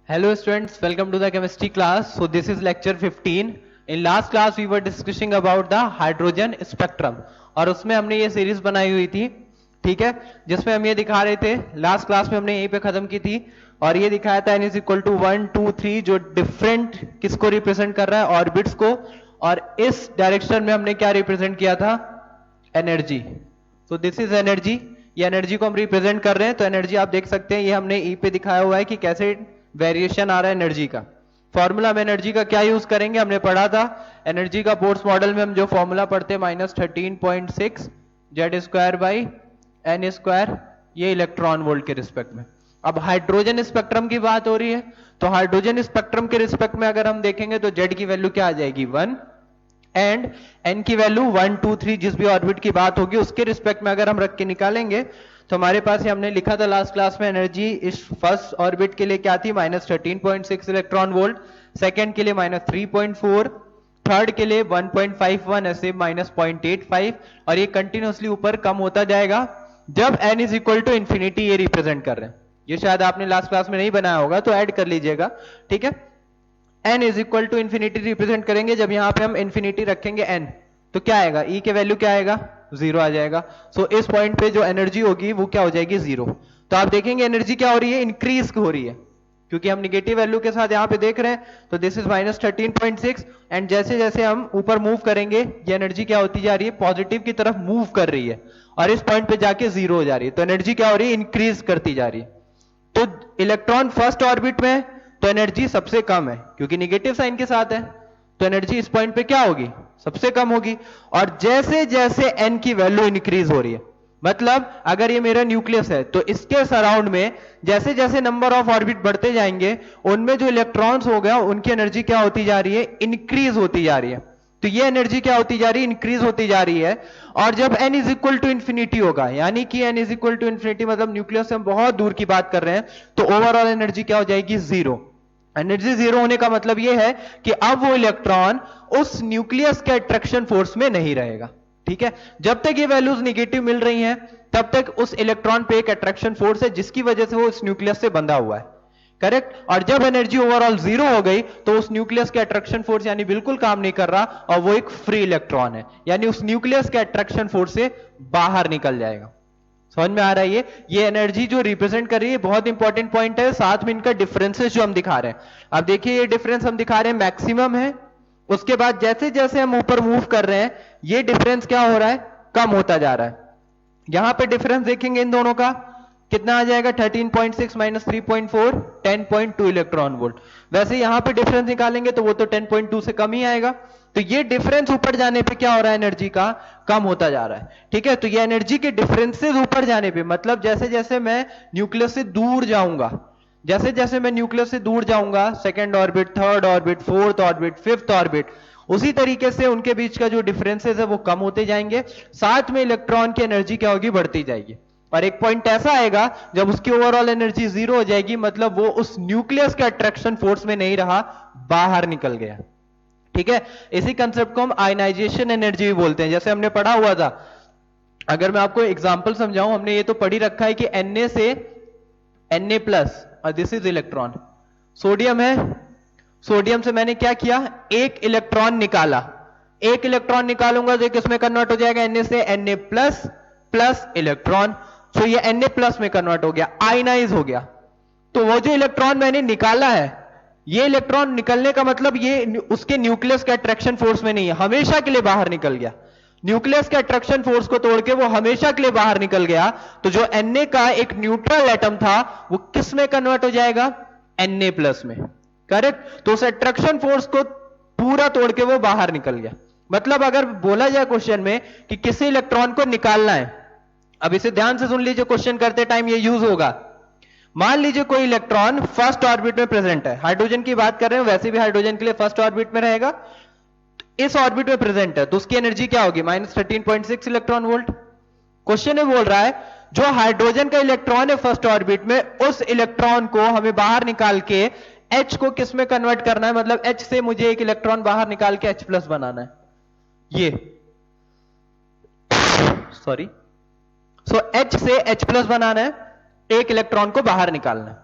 Hello students, welcome to the chemistry class. So this is lecture 15. In last class we were discussing about the hydrogen spectrum और उसमें हमने ये series बनाई हुई थी, ठीक है, जिसमें हम ये दिखा रहे थे. लास्ट क्लास में हमने यहीं पे खत्म की थी और ये दिखाया था n इज इक्वल टू 1 2 3 जो डिफरेंट किसको रिप्रेजेंट कर रहा है, ऑर्बिट्स को. और इस डायरेक्शन में हमने क्या रिप्रेजेंट किया था, energy. So this is energy, ये एनर्जी को हम रिप्रेजेंट कर रहे हैं. तो एनर्जी आप देख सकते हैं, ये हमने ई पे दिखाया हुआ है कि कैसे वेरिएशन आ रहा है एनर्जी का. फॉर्मूला में एनर्जी का क्या यूज करेंगे हमने पढ़ा था. एनर्जी का बोर्ड्स मॉडल में हम जो फॉर्मूला पढ़ते हैं -13.6 Z square by N square, ये इलेक्ट्रॉन वोल्ट के रिस्पेक्ट में. अब हाइड्रोजन स्पेक्ट्रम की बात हो रही है, तो हाइड्रोजन स्पेक्ट्रम के रिस्पेक्ट में अगर हम देखेंगे तो जेड की वैल्यू क्या आ जाएगी 1 एंड एन की वैल्यू 1 2 3 जिस भी ऑर्बिट की बात होगी उसके रिस्पेक्ट में अगर हम रख के निकालेंगे तो हमारे पास ये हमने लिखा था लास्ट क्लास में, एनर्जी इस फर्स्ट ऑर्बिट के लिए क्या थी -13.6 इलेक्ट्रॉन वोल्ट, सेकंड के लिए -3.4, थर्ड के लिए 1.51, ऐसे -0.85, और ये कंटिन्यूसली ऊपर कम होता जाएगा जब n is equal to infinity ये रिप्रेजेंट कर रहे हैं. ये शायद आपने लास्ट क्लास में नहीं बनाया होगा तो ऐड कर लीजिएगा, ठीक है. n is equal to infinity represent करेंगे, जब यहां पे हम इंफिनिटी रखेंगे n तो क्या आएगा, e के वैल्यू क्या आएगा, जीरो आ जाएगा. सो इस पॉइंट पे जो एनर्जी होगी वो क्या हो जाएगी, जीरो. तो आप देखेंगे एनर्जी क्या हो रही है, इंक्रीज हो रही है, क्योंकि हम निगेटिव वैल्यू के साथ यहां पे देख रहे हैं. तो दिस इज -13.6 एंड जैसे जैसे हम ऊपर मूव करेंगे ये एनर्जी क्या होती जा रही है, पॉजिटिव की तरफ मूव कर रही है और इस पॉइंट पे जाके जीरो हो जा रही है. तो एनर्जी क्या हो रही है, इंक्रीज करती जा रही है. तो इलेक्ट्रॉन फर्स्ट ऑर्बिट में तो एनर्जी सबसे कम है क्योंकि निगेटिव साइन के साथ है, तो एनर्जी इस पॉइंट पे क्या होगी, सबसे कम होगी. और जैसे जैसे n की वैल्यू इंक्रीज हो रही है, मतलब अगर ये मेरा न्यूक्लियस है तो इसके सराउंड में जैसे जैसे नंबर ऑफ ऑर्बिट बढ़ते जाएंगे उनमें जो इलेक्ट्रॉन्स हो गया उनकी एनर्जी क्या होती जा रही है, इंक्रीज होती जा रही है. तो ये एनर्जी क्या होती जा रही है, इंक्रीज होती जा रही है. और जब n is equal to infinity होगा, यानी कि n is equal to infinity मतलब न्यूक्लियस से हम बहुत दूर की बात कर रहे हैं, तो ओवरऑल एनर्जी क्या हो जाएगी, जीरो. एनर्जी जीरो होने का मतलब यह है कि अब वो इलेक्ट्रॉन उस न्यूक्लियस के अट्रैक्शन फोर्स में नहीं रहेगा, ठीक है. जब तक ये वैल्यूज निगेटिव मिल रही हैं तब तक उस इलेक्ट्रॉन पे एक अट्रैक्शन फोर्स है जिसकी वजह से वो इस न्यूक्लियस से बंधा हुआ है, करेक्ट. और जब एनर्जी ओवरऑल जीरो हो गई तो उस न्यूक्लियस के अट्रैक्शन फोर्स यानी बिल्कुल काम नहीं कर रहा और वो एक फ्री इलेक्ट्रॉन है, यानी उस न्यूक्लियस के अट्रैक्शन फोर्स से बाहर निकल जाएगा. समझ में आ रहा है. ये एनर्जी जो रिप्रेजेंट कर रही है बहुत इंपॉर्टेंट पॉइंट है. साथ में इनका डिफरेंसेस जो हम दिखा रहे हैं, अब देखिए ये डिफरेंस हम दिखा रहे हैं मैक्सिमम है, उसके बाद जैसे जैसे हम ऊपर मूव कर रहे हैं ये डिफरेंस क्या हो रहा है, कम होता जा रहा है. यहां पे डिफरेंस देखेंगे इन दोनों का कितना आ जाएगा, 13.6 माइनस 3.4 10.2 इलेक्ट्रॉन वोल्ट. वैसे यहां पे डिफरेंस निकालेंगे तो वो तो 10.2 से कम ही आएगा. तो ये डिफरेंस ऊपर जाने पे क्या हो रहा है, एनर्जी का कम होता जा रहा है, ठीक है. तो ये एनर्जी के डिफरेंसेस ऊपर जाने पे मतलब जैसे जैसे मैं न्यूक्लियस से दूर जाऊंगा, जैसे जैसे मैं न्यूक्लियस से दूर जाऊंगा, second orbit, third orbit, fourth orbit, fifth orbit, उसी तरीके से उनके बीच का जो डिफरेंसेस है वो कम होते जाएंगे, साथ में इलेक्ट्रॉन की एनर्जी क्या होगी, बढ़ती जाएगी. और एक पॉइंट ऐसा आएगा जब उसकी ओवरऑल एनर्जी जीरो हो जाएगी, मतलब वो उस न्यूक्लियस के अट्रैक्शन फोर्स में नहीं रहा, बाहर निकल गया, ठीक है. इसी कंसेप्ट को हम आयनाइजेशन एनर्जी भी बोलते हैं, जैसे हमने पढ़ा हुआ था. अगर मैं आपको एग्जांपल समझाऊं, हमने ये तो पढ़ी रखा है कि Na से Na प्लस और दिस इज इलेक्ट्रॉन, सोडियम है, सोडियम से मैंने क्या किया, एक इलेक्ट्रॉन निकाला, एक इलेक्ट्रॉन निकालूंगा तो किसमें कन्वर्ट हो जाएगा, Na से Na प्लस प्लस इलेक्ट्रॉन. सो ये Na प्लस में कन्वर्ट हो गया, आयनाइज हो गया. तो वो जो इलेक्ट्रॉन मैंने निकाला है, ये इलेक्ट्रॉन निकलने का मतलब ये उसके न्यूक्लियस के अट्रैक्शन फोर्स में नहीं है, हमेशा के लिए बाहर निकल गया. न्यूक्लियस के अट्रैक्शन फोर्स को तोड़ के वो हमेशा के लिए बाहर निकल गया. तो जो Na का एक न्यूट्रल एटम था वो किस में कन्वर्ट हो जाएगा, Na प्लस में, करेक्ट. तो उस अट्रैक्शन फोर्स को पूरा तोड़ के वो बाहर निकल गया. मतलब अगर बोला जाए क्वेश्चन में कि किसी इलेक्ट्रॉन को निकालना है, अब इसे ध्यान से सुन लीजिए, क्वेश्चन करते टाइम ये यूज होगा. मान लीजिए कोई इलेक्ट्रॉन फर्स्ट ऑर्बिट में प्रेजेंट है, हाइड्रोजन की बात कर रहे हैं, वैसे भी हाइड्रोजन के लिए फर्स्ट ऑर्बिट में रहेगा, इस ऑर्बिट में प्रेजेंट है, तो उसकी एनर्जी क्या होगी, -13.6 इलेक्ट्रॉन वोल्ट. क्वेश्चन में बोल रहा है जो हाइड्रोजन का इलेक्ट्रॉन है फर्स्ट ऑर्बिट में, उस इलेक्ट्रॉन को हमें बाहर निकाल के H को किस में कन्वर्ट करना है, मतलब H से मुझे एक इलेक्ट्रॉन बाहर निकाल के H प्लस बनाना है, ये सॉरी. सो H से H प्लस बनाना है, एक इलेक्ट्रॉन को बाहर निकालना है.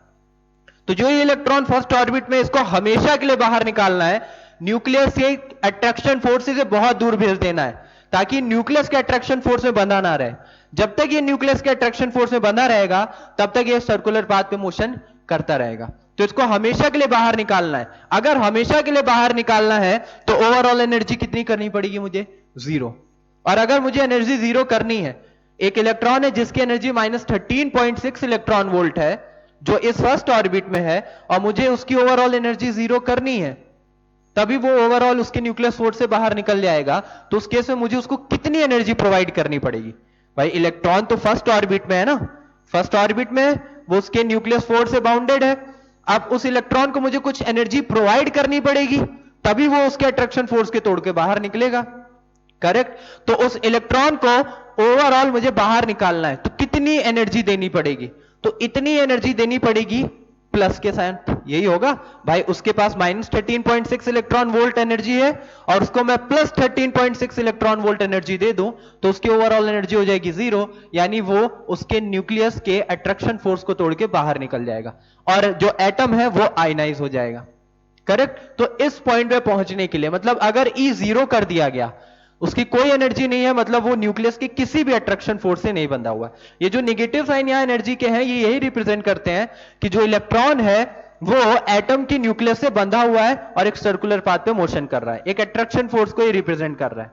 तो जो ये इलेक्ट्रॉन फर्स्ट ऑर्बिट में, इसको हमेशा के लिए बाहर निकालना है, न्यूक्लियस के अट्रैक्शन फोर्स से बहुत दूर भेज देना है, ताकि न्यूक्लियस के अट्रैक्शन फोर्स में बंधा ना रहे। जब तक ये न्यूक्लियस के अट्रैक्शन फोर्स में बंधा रहेगा तब तक ये सर्कुलर पाथ पे मोशन करता रहेगा। तो इसको हमेशा के लिए बाहर निकालना है। अगर हमेशा के लिए बाहर निकालना है तो ओवरऑल एनर्जी कितनी करनी पड़ेगी मुझे? 0। और अगर मुझे एनर्जी 0 करनी है, एक इलेक्ट्रॉन है जिसकी एनर्जी -13.6 इलेक्ट्रॉन वोल्ट है, जो इस फर्स्ट ऑर्बिट में है, और मुझे उसकी ओवरऑल एनर्जी 0 करनी है, तभी वो ओवरऑल उसके न्यूक्लियस फोर्स से बाहर निकल जाएगा। तो उस केस में मुझे उसको कितनी एनर्जी प्रोवाइड करनी पड़ेगी? भाई इलेक्ट्रॉन तो फर्स्ट ऑर्बिट में है ना, फर्स्ट ऑर्बिट में वो उसके न्यूक्लियस फोर्स से बाउंडेड है। अब उस इलेक्ट्रॉन को मुझे कुछ एनर्जी प्रोवाइड करनी पड़ेगी, तभी वो उसके अट्रैक्शन फोर्स के तोड़ के बाहर निकलेगा। करेक्ट? तो उस इलेक्ट्रॉन को ओवरऑल मुझे बाहर निकालना है, तो कितनी एनर्जी देनी पड़ेगी? तो इतनी एनर्जी देनी पड़ेगी प्लस के साथ, यही होगा भाई। उसके पास -13.6 इलेक्ट्रॉन वोल्ट एनर्जी है और उसको मैं +13.6 इलेक्ट्रॉन वोल्ट एनर्जी दे दूं, तो उसकी ओवरऑल एनर्जी हो जाएगी 0, यानी वो उसके न्यूक्लियस के अट्रैक्शन फोर्स को तोड़ के बाहर निकल जाएगा और जो एटम है वो आयनाइज हो जाएगा। करेक्ट? तो इस पॉइंट पे पहुंचने के लिए, मतलब अगर E 0 कर दिया गया, उसकी कोई एनर्जी नहीं है, मतलब वो न्यूक्लियस के किसी भी अट्रैक्शन फोर्स से नहीं बंधा हुआ। ये जो नेगेटिव साइन यहां एनर्जी के हैं, ये यही रिप्रेजेंट करते हैं कि जो इलेक्ट्रॉन है वो एटम की न्यूक्लियस से बंधा हुआ है और एक सर्कुलर पाथ पे मोशन कर रहा है, एक अट्रैक्शन फोर्स को ये रिप्रेजेंट कर रहा है।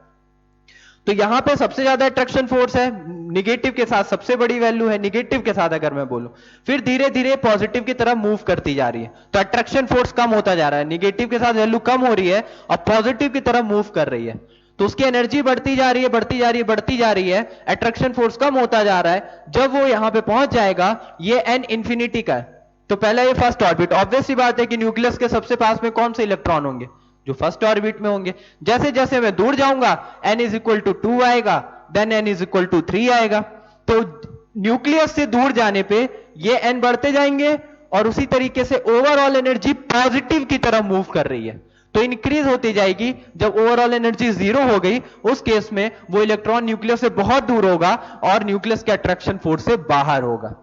तो यहां पे सबसे ज्यादा अट्रैक्शन फोर्स है, निगेटिव के साथ सबसे बड़ी वैल्यू है, निगेटिव के साथ अगर मैं बोलूं, फिर धीरे धीरे पॉजिटिव की तरफ मूव करती जा रही है, तो अट्रैक्शन फोर्स कम होता जा रहा है, निगेटिव के साथ वैल्यू कम हो रही है और पॉजिटिव की तरफ मूव कर रही है, तो उसकी एनर्जी बढ़ती जा रही है, बढ़ती जा रही है, बढ़ती जा रही है, अट्रैक्शन फोर्स कम होता जा रहा है। जब वो यहां पे पहुंच जाएगा, ये n इंफिनिटी का है, तो पहला ये फर्स्ट ऑर्बिट, ऑब्वियस सी बात है कि न्यूक्लियस के सबसे पास में कौन से इलेक्ट्रॉन होंगे? जो फर्स्ट ऑर्बिट में होंगे। जैसे जैसे मैं दूर जाऊंगा n = 2 आएगा, देन n = 3 आएगा। तो न्यूक्लियस से दूर जाने पे ये n बढ़ते जाएंगे और उसी तरीके से ओवरऑल एनर्जी पॉजिटिव की तरफ मूव कर रही है, तो इंक्रीज होती जाएगी। जब ओवरऑल एनर्जी 0 हो गई, उस केस में वो इलेक्ट्रॉन न्यूक्लियस से बहुत दूर होगा और न्यूक्लियस के अट्रैक्शन फोर्स से बाहर होगा।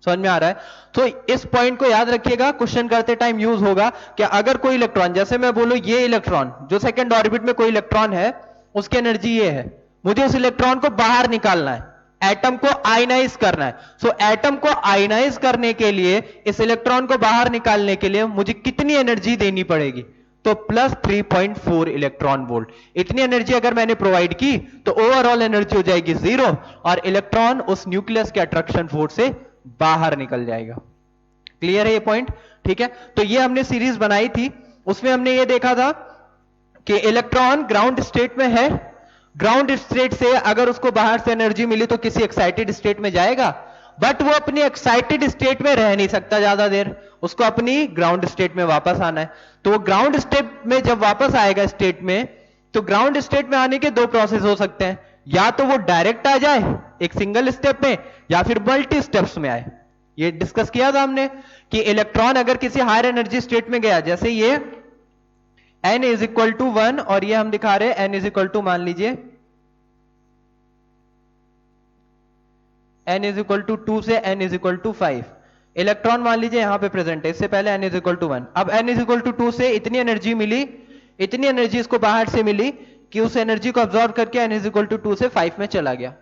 समझ में आ रहा है? तो इस पॉइंट को याद रखिएगा, क्वेश्चन करते टाइम यूज होगा कि अगर कोई इलेक्ट्रॉन, जैसे मैं बोलूं ये इलेक्ट्रॉन जो सेकंड ऑर्बिट में कोई इलेक्ट्रॉन है, उसकी एनर्जी ये है, मुझे उस इलेक्ट्रॉन को बाहर निकालना है, एटम को आयनाइज करना है। सो एटम को आयनाइज करने के लिए, इस इलेक्ट्रॉन को बाहर निकालने के लिए मुझे कितनी एनर्जी देनी पड़ेगी? तो +3.4 इलेक्ट्रॉन वोल्ट। इतनी एनर्जी अगर मैंने प्रोवाइड की तो ओवरऑल एनर्जी हो जाएगी 0 और इलेक्ट्रॉन उस न्यूक्लियस के अट्रैक्शन फोर्स से बाहर निकल जाएगा। क्लियर है ये पॉइंट? ठीक है, तो ये हमने सीरीज बनाई थी, उसमें हमने ये देखा था कि इलेक्ट्रॉन ग्राउंड स्टेट में है, ग्राउंड स्टेट से अगर उसको बाहर से एनर्जी मिली तो किसी एक्साइटेड स्टेट में जाएगा, बट वो अपनी एक्साइटेड स्टेट में रह नहीं सकता ज्यादा देर, उसको अपनी ग्राउंड स्टेट में वापस आना है। तो वो ग्राउंड स्टेट में जब वापस आएगा स्टेट में, तो ग्राउंड स्टेट में आने के दो प्रोसेस हो सकते हैं, या तो वो डायरेक्ट आ जाए एक सिंगल स्टेप में, या फिर मल्टी स्टेप्स में आए। ये डिस्कस किया था हमने कि इलेक्ट्रॉन अगर किसी हायर एनर्जी स्टेट में गया, जैसे ये n = 1 और ये हम दिखा रहे हैं n = मान लीजिए n = 2 से n = 5 इलेक्ट्रॉन मान लीजिए यहां पे प्रेजेंट है, इससे पहले n = 1। अब n = 2 से इतनी एनर्जी मिली, इतनी एनर्जी इसको बाहर से मिली कि उस एनर्जी को अब्सॉर्ब करके n = 2 से 5 में चला गया।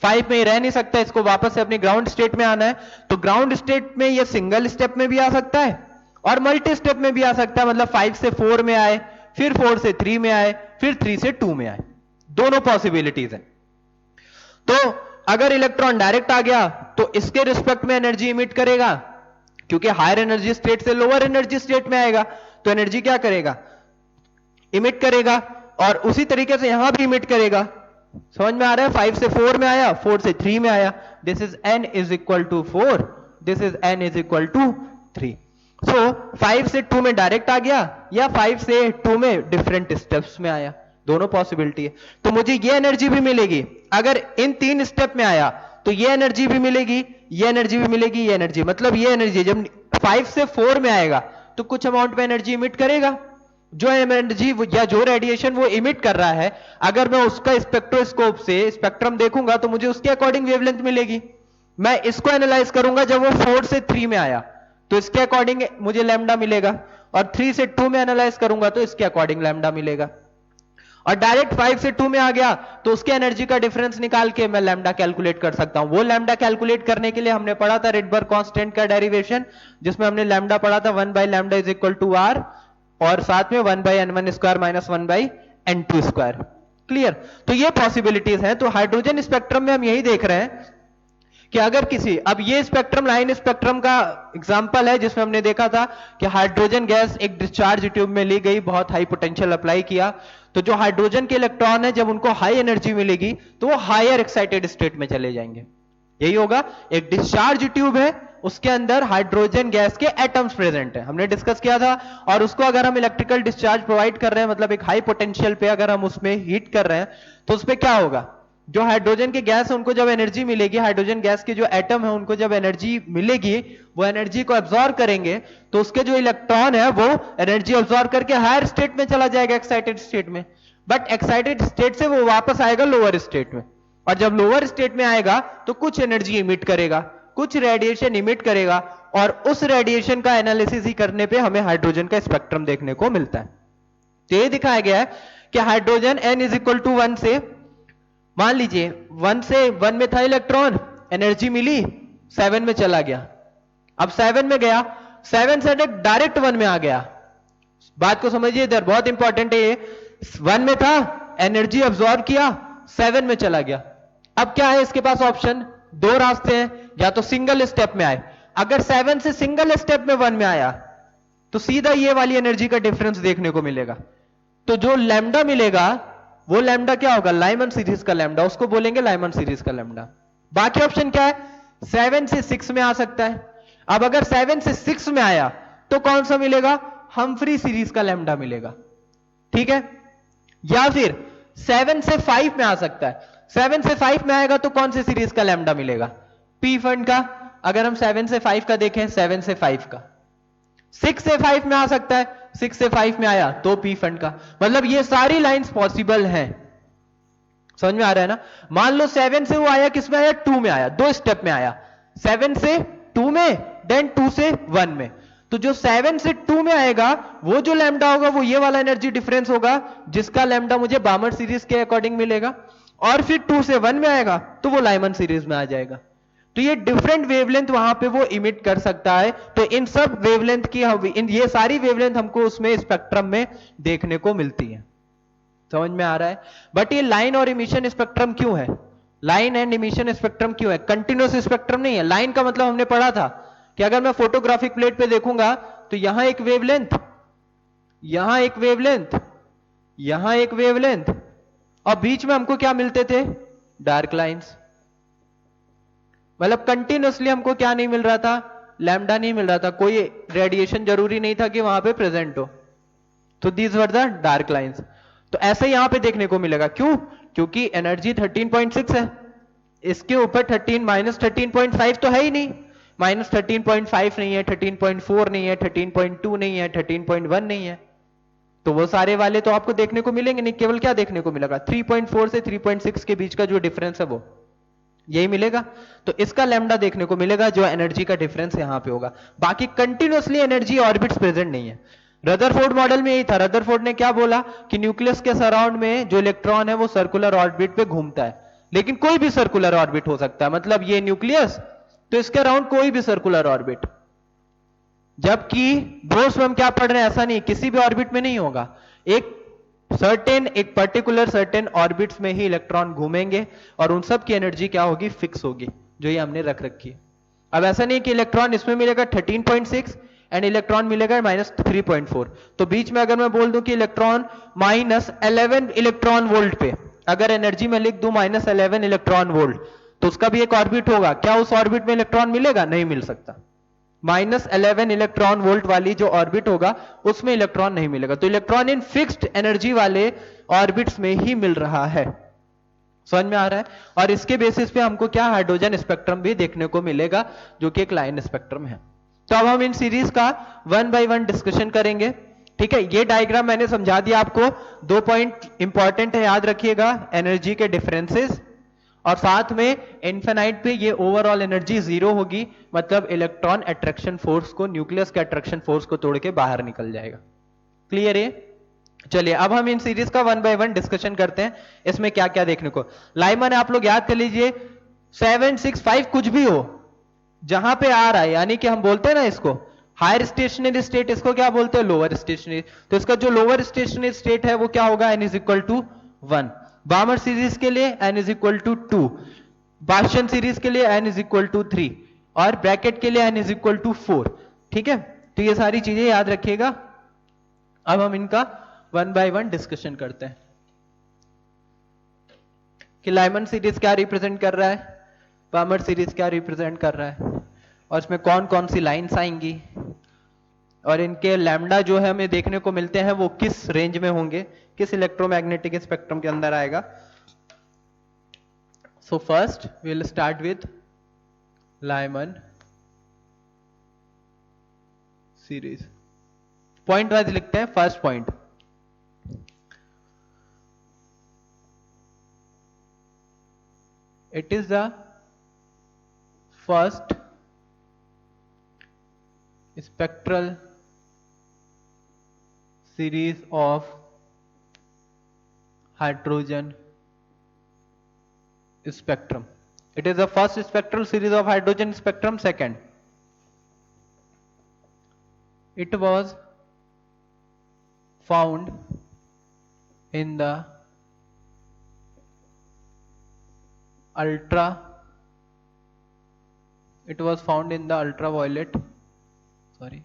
5 में रह नहीं सकता, इसको वापस से अपनी ग्राउंड स्टेट में आना है। तो ग्राउंड स्टेट में ये सिंगल स्टेप में भी आ सकता है और मल्टी स्टेप में भी आ सकता है, मतलब 5 से 4 में आए, फिर 4 से 3 में आए, फिर 3 से 2 में आए, दोनों पॉसिबिलिटीज है। तो अगर इलेक्ट्रॉन डायरेक्ट आ गया तो इसके रिस्पेक्ट में एनर्जी इमिट करेगा, क्योंकि हायर एनर्जी स्टेट से लोअर एनर्जी स्टेट में आएगा, तो एनर्जी क्या करेगा? इमिट करेगा, और उसी तरीके से यहां भी इमिट करेगा। समझ में आ रहा है? 5 से 4 में आया, 4 से 3 में आया, this is n = 4, this is n = 3। सो 5 से 2 में डायरेक्ट आ गया या 5 से 2 में डिफरेंट स्टेप्स में आया, दोनों पॉसिबिलिटी है। तो मुझे ये एनर्जी भी मिलेगी, अगर इन 3 स्टेप में आया तो ये एनर्जी भी मिलेगी, ये एनर्जी भी मिलेगी, ये एनर्जी, मतलब ये एनर्जी जब 5 से 4 में आएगा तो कुछ अमाउंट में एनर्जी इमिट करेगा। जो एनर्जी या जो रेडिएशन वो इमिट कर रहा है, अगर मैं उसका स्पेक्ट्रोस्कोप से स्पेक्ट्रम देखूंगा तो मुझे उसके अकॉर्डिंग वेवलेंथ मिलेगी। मैं इसको एनालाइज करूंगा जब वो 4 से 3 में आया, तो इसके अकॉर्डिंग मुझे लैम्डा मिलेगा, और 3 से 2 में एनालाइज करूंगा तो इसके अकॉर्डिंग लैम्डा मिलेगा, और डायरेक्ट 5 से 2 में आ गया तो उसके एनर्जी का डिफरेंस निकाल के मैं लैम्डा कैलकुलेट कर सकता हूं। वो लैम्डा कैलकुलेट करने के लिए हमने पढ़ा था रेडबर्ग कांस्टेंट का डेरिवेशन, जिसमें हमने लैम्डा पढ़ा था 1 by lambda is equal to R, और साथ में 1 by n1 square minus 1 by n2 square. Clear? तो ये पॉसिबिलिटीज हैं। तो हाइड्रोजन स्पेक्ट्रम में हम यही देख रहे हैं कि अगर किसी, अब ये स्पेक्ट्रम लाइन स्पेक्ट्रम का एग्जांपल है जिसमें हमने देखा था कि हाइड्रोजन गैस एक डिस्चार्ज ट्यूब में ली गई, बहुत हाई पोटेंशियल अप्लाई किया, तो जो हाइड्रोजन के इलेक्ट्रॉन है जब उनको हाई एनर्जी मिलेगी तो वो हायर एक्साइटेड स्टेट में चले जाएंगे। यही होगा, एक डिस्चार्ज ट्यूब है, उसके अंदर हाइड्रोजन गैस के एटम्स प्रेजेंट है, हमने डिस्कस किया था, और उसको अगर हम इलेक्ट्रिकल डिस्चार्ज प्रोवाइड कर रहे हैं, मतलब एक हाई पोटेंशियल पे अगर हम उसमें हीट कर रहे हैं, तो उसमें क्या होगा, जो हाइड्रोजन के गैस है उनको जब एनर्जी मिलेगी, हाइड्रोजन गैस के जो एटम है उनको जब एनर्जी मिलेगी, वो एनर्जी को एब्जॉर्ब करेंगे, तो उसके जो इलेक्ट्रॉन है वो एनर्जी एब्जॉर्ब करके हायर स्टेट में चला जाएगा, एक्साइटेड स्टेट में, बट एक्साइटेड स्टेट से वो वापस आएगा लोअर स्टेट में, और जब लोअर स्टेट में आएगा तो कुछ एनर्जी इमिट करेगा, कुछ रेडिएशन इमिट करेगा, और उस रेडिएशन का एनालिसिस ही करने पे हमें हाइड्रोजन का स्पेक्ट्रम देखने को मिलता है। तो ये दिखाया गया है कि hydrogen n is equal to 1 से, मान लीजिए 1 से 1 में था इलेक्ट्रॉन, एनर्जी मिली, 7 में चला गया, अब 7 में गया, 7 से डायरेक्ट 1 में आ गया। बात को समझिए इधर, बहुत इंपॉर्टेंट है ये, 1 में था, एनर्जी अब्सॉर्ब किया, 7 में चला गया। अब क्या है इसके पास ऑप्शन, दो रास्ते हैं, या तो सिंगल स्टेप में आए, अगर 7 से सिंगल स्टेप में 1 में आया तो सीधा ये वाली एनर्जी का डिफरेंस देखने को मिलेगा, तो जो लैम्डा मिलेगा वो लैम्डा क्या होगा, लाइमन सीरीज का लैम्डा, उसको बोलेंगे लाइमन सीरीज का लैम्डा। बाकी ऑप्शन क्या है, 7 से 6 में आ सकता है, अब अगर 7 से 6 में आया तो कौन सा मिलेगा, हम्फ्री सीरीज का लैम्डा मिलेगा, ठीक है, या फिर 7 से 5 में आ सकता है, 7 से 5 में आएगा तो कौन से सीरीज का लैम्डा मिलेगा, पी फंड का, अगर हम 7 से 5 का देखें, 7 से 5 का, 6 से 5 में आ सकता है, 6 से 5 में आया तो पी फंड का, मतलब ये सारी लाइंस पॉसिबल हैं। समझ में आ रहा है ना? मान लो 7 से वो आया, किस में आया, 2 में आया, दो स्टेप में आया, 7 से 2 में, देन 2 से 1 में, तो जो 7 से 2 में आएगा वो जो लैम्डा होगा वो ये वाला एनर्जी डिफरेंस होगा, जिसका लैम्डा मुझे बामर सीरीज के अकॉर्डिंग मिलेगा, और फिर 2 से 1 में आएगा तो वो लाइमन सीरीज में आ जाएगा। तो ये डिफरेंट वेवलेंथ वहां पे वो इमिट कर सकता है, तो इन सब वेवलेंथ की, ये सारी वेवलेंथ हमको उसमें स्पेक्ट्रम में देखने को मिलती है। समझ में आ रहा है? बट ये लाइन और इमिशन स्पेक्ट्रम क्यों है, लाइन एंड इमिशन स्पेक्ट्रम क्यों है, कंटिन्यूअस स्पेक्ट्रम नहीं है। लाइन का मतलब हमने पढ़ा था कि अगर मैं फोटोग्राफिक प्लेट पे देखूंगा तो यहां एक वेवलेंथ, यहां एक वेवलेंथ, यहां एक वेवलेंथ, और बीच में हमको क्या मिलते थे, डार्क लाइंस, मतलब कंटिन्यूअसली हमको क्या नहीं मिल रहा था, लैम्डा नहीं मिल रहा था, कोई रेडिएशन जरूरी नहीं था कि वहां पे प्रेजेंट हो, तो these were the dark lines. तो ऐसे यहां पे देखने को मिलेगा, क्यों, क्योंकि एनर्जी 13.6 है, इसके ऊपर 13 माइनस 13.5 तो है ही नहीं, माइनस 13.5 नहीं है, 13.4 नहीं है, 13.2 नहीं है, 13.1 नहीं है, तो वो सारे वाले तो आपको देखने को मिलेंगे नहीं, केवल क्या देखने को मिलेगा, 3.4 से 3.6 के बीच का जो डिफरेंस है वो यही मिलेगा, तो इसका लैम्डा देखने को मिलेगा, जो एनर्जी का डिफरेंस यहां पे होगा। बाकी कंटिन्यूअसली एनर्जी ऑर्बिट्स प्रेजेंट नहीं है। रदरफोर्ड मॉडल में यही था, रदरफोर्ड ने क्या बोला कि न्यूक्लियस के सराउंड में जो इलेक्ट्रॉन है वो सर्कुलर ऑर्बिट पे घूमता है, लेकिन कोई भी सर्कुलर ऑर्बिट हो सकता है, मतलब ये न्यूक्लियस तो इसके अराउंड कोई भी सर्कुलर ऑर्बिट, जबकि बोर्स में हम क्या पढ़ रहे हैं, ऐसा नहीं, किसी भी ऑर्बिट में नहीं होगा, एक पर्टिकुलर सर्टेन ऑर्बिट्स में ही इलेक्ट्रॉन घूमेंगे और उन सब की एनर्जी क्या होगी, फिक्स होगी, जो ये हमने रख रखी है। अब ऐसा नहीं कि इलेक्ट्रॉन इसमें मिलेगा 13.6 एंड इलेक्ट्रॉन मिलेगा -3.4, तो बीच में अगर मैं बोल दूं कि इलेक्ट्रॉन -11 इलेक्ट्रॉन वोल्ट पे, अगर एनर्जी में लिख दूं -11 इलेक्ट्रॉन वोल्ट, तो उसका भी एक ऑर्बिट होगा, क्या उस ऑर्बिट में इलेक्ट्रॉन मिलेगा, नहीं मिल सकता, -11 इलेक्ट्रॉन वोल्ट वाली जो ऑर्बिट होगा उसमें इलेक्ट्रॉन नहीं मिलेगा, तो इलेक्ट्रॉन इन फिक्स्ड एनर्जी वाले ऑर्बिट्स में ही मिल रहा है। समझ में आ रहा है? और इसके बेसिस पे हमको क्या, हाइड्रोजन स्पेक्ट्रम भी देखने को मिलेगा, जो कि एक लाइन स्पेक्ट्रम है। तो अब हम इन सीरीज का 1 बाय 1 डिस्कशन करेंगे, ठीक है। ये डायग्राम मैंने समझा दिया आपको, 2 पॉइंट इंपॉर्टेंट है, याद रखिएगा, एनर्जी के डिफरेंसेस और साथ में इन्फिनाइट पे ये ओवरऑल एनर्जी जीरो होगी, मतलब इलेक्ट्रॉन अट्रैक्शन फोर्स को, न्यूक्लियस के अट्रैक्शन फोर्स को तोड़ के बाहर निकल जाएगा। क्लियर है? चलिए अब हम इन सीरीज का वन बाय वन डिस्कशन करते हैं, इसमें क्या क्या देखने को। लाइमन आप लोग याद कर लीजिए, 765 कुछ भी हो जहां पे आ रहा है, यानी कि हम बोलते हैं ना इसको हायर स्टेशनरी स्टेट, इसको क्या बोलते हैं, लोअर स्टेशनरी। तो इसका जो लोअर स्टेशनरी स्टेट है वो क्या होगा, n is equal to 1। Balmer series के लिए n इज इक्वल टू 2, बास्टन सीरीज के लिए n इज इक्वल टू 3, और ब्रैकेट के लिए n इज इक्वल टू 4। ठीक है, तो ये सारी चीजें याद रखिएगा। अब हम इनका वन बाय वन डिस्कशन करते हैं कि लाइमन सीरीज क्या रिप्रेजेंट कर रहा है, बामर सीरीज क्या रिप्रेजेंट कर रहा है, और इसमें कौन कौन सी लाइंस आएंगी, और इनके लैम्डा जो है हमें देखने को मिलते हैं वो किस रेंज में होंगे, किस इलेक्ट्रोमैग्नेटिक स्पेक्ट्रम के अंदर आएगा। So first we will start with Lyman series. Point wise लिखते हैं। First point, it is the first spectral series of hydrogen spectrum. It is the first spectral series of hydrogen spectrum. Second, it was found in the ultraviolet, sorry,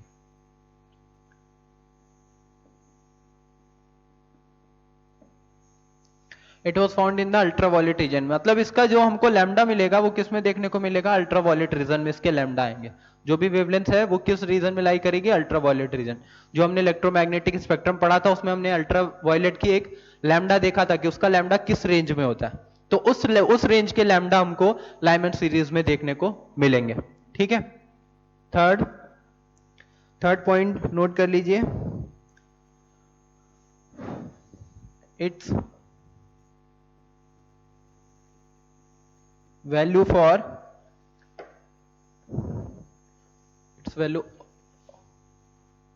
it was found in the ultraviolet region. मतलब इसका जो हमको lambda मिलेगा वो किस में देखने को मिलेगा, अल्ट्रावायलेट रीजन में इसके लैम्डा आएंगे। जो भी वेवलेंथ है वो किस रीजन में लाई करेगी, अल्ट्रावायलेट रीजन। जो हमने इलेक्ट्रोमैग्नेटिक स्पेक्ट्रम पढ़ा था उसमें हमने अल्ट्रावायलेट की एक लैम्डा देखा था कि उसका लैम्डा किस रेंज में होता है, तो उस रेंज के लैम्डा हमको लाइमन सीरीज में देखने को मिलेंगे। ठीक है, थर्ड पॉइंट नोट कर लीजिए, it's value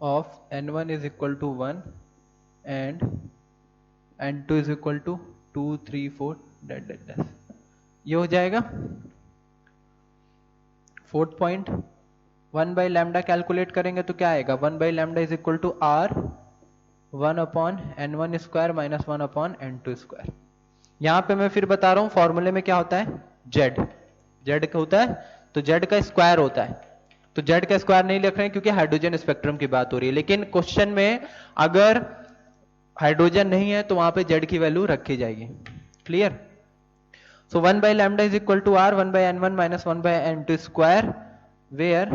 of n1 is equal to 1 and n2 is equal to 2 3 4 dash ये हो जाएगा। Fourth point, 1 by lambda calculate करेंगे तो क्या आएगा, 1 by lambda is equal to r 1 upon n1 square minus 1 upon n2 square. यहां पे मैं फिर बता रहा हूं फॉर्मूले में क्या होता है, जेड का होता है, तो जेड का स्क्वायर होता है। तो जेड का स्क्वायर नहीं लिख रहे हैं क्योंकि हाइड्रोजन स्पेक्ट्रम की बात हो रही है, लेकिन क्वेश्चन में अगर हाइड्रोजन नहीं है तो वहां पे जेड की वैल्यू रखी जाएगी। Clear? So 1 by lambda is equal to R 1 by n1 minus 1 by n2 square, where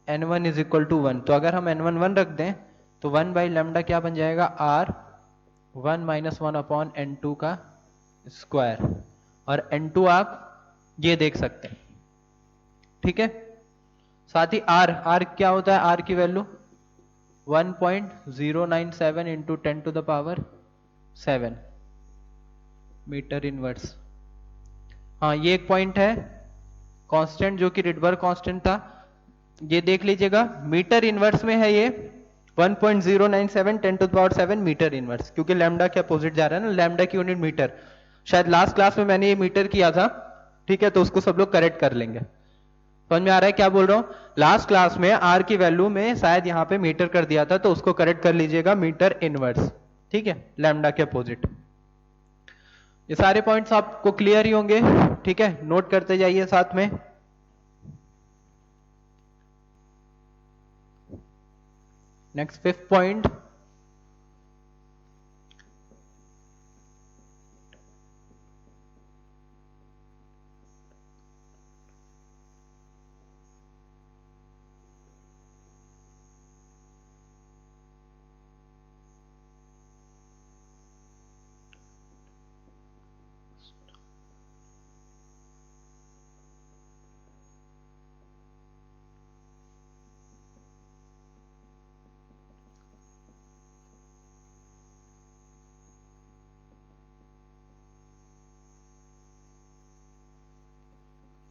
n1 is equal to 1। तो अगर हम n1 1 रख दें तो 1 बाई लैम्डा क्या बन जाएगा, आर 1 माइनस 1 अपॉन n2 का स्क्वायर, और n2 आप ये देख सकते हैं। ठीक है, साथ ही r क्या होता है, r की value 1.097 into 10 to the power 7 metre inverse. हाँ, ये एक पॉइंट है कांस्टेंट जो कि रिडबर्ग कांस्टेंट था, ये देख लीजिएगा मीटर इनवर्स में है ये 1.097 10 to the power 7 metre inverse, क्योंकि लैम्डा के अपोजिट जा रहा है ना, लैम्डा की यूनिट मीटर। शायद लास्ट क्लास में मैंने ये मीटर किया था, ठीक है, तो उसको सब लोग करेक्ट कर लेंगे। समझ में आ रहा है क्या बोल रहा हूं? लास्ट क्लास में आर की वैल्यू में शायद यहां पे मीटर कर दिया था, तो उसको करेक्ट कर लीजिएगा, मीटर इनवर्स। ठीक है, लैम्डा के अपोजिट। ये सारे पॉइंट्स आपको क्लियर ही होंगे, ठीक है, नोट करते जाइए साथ में। Next fifth point,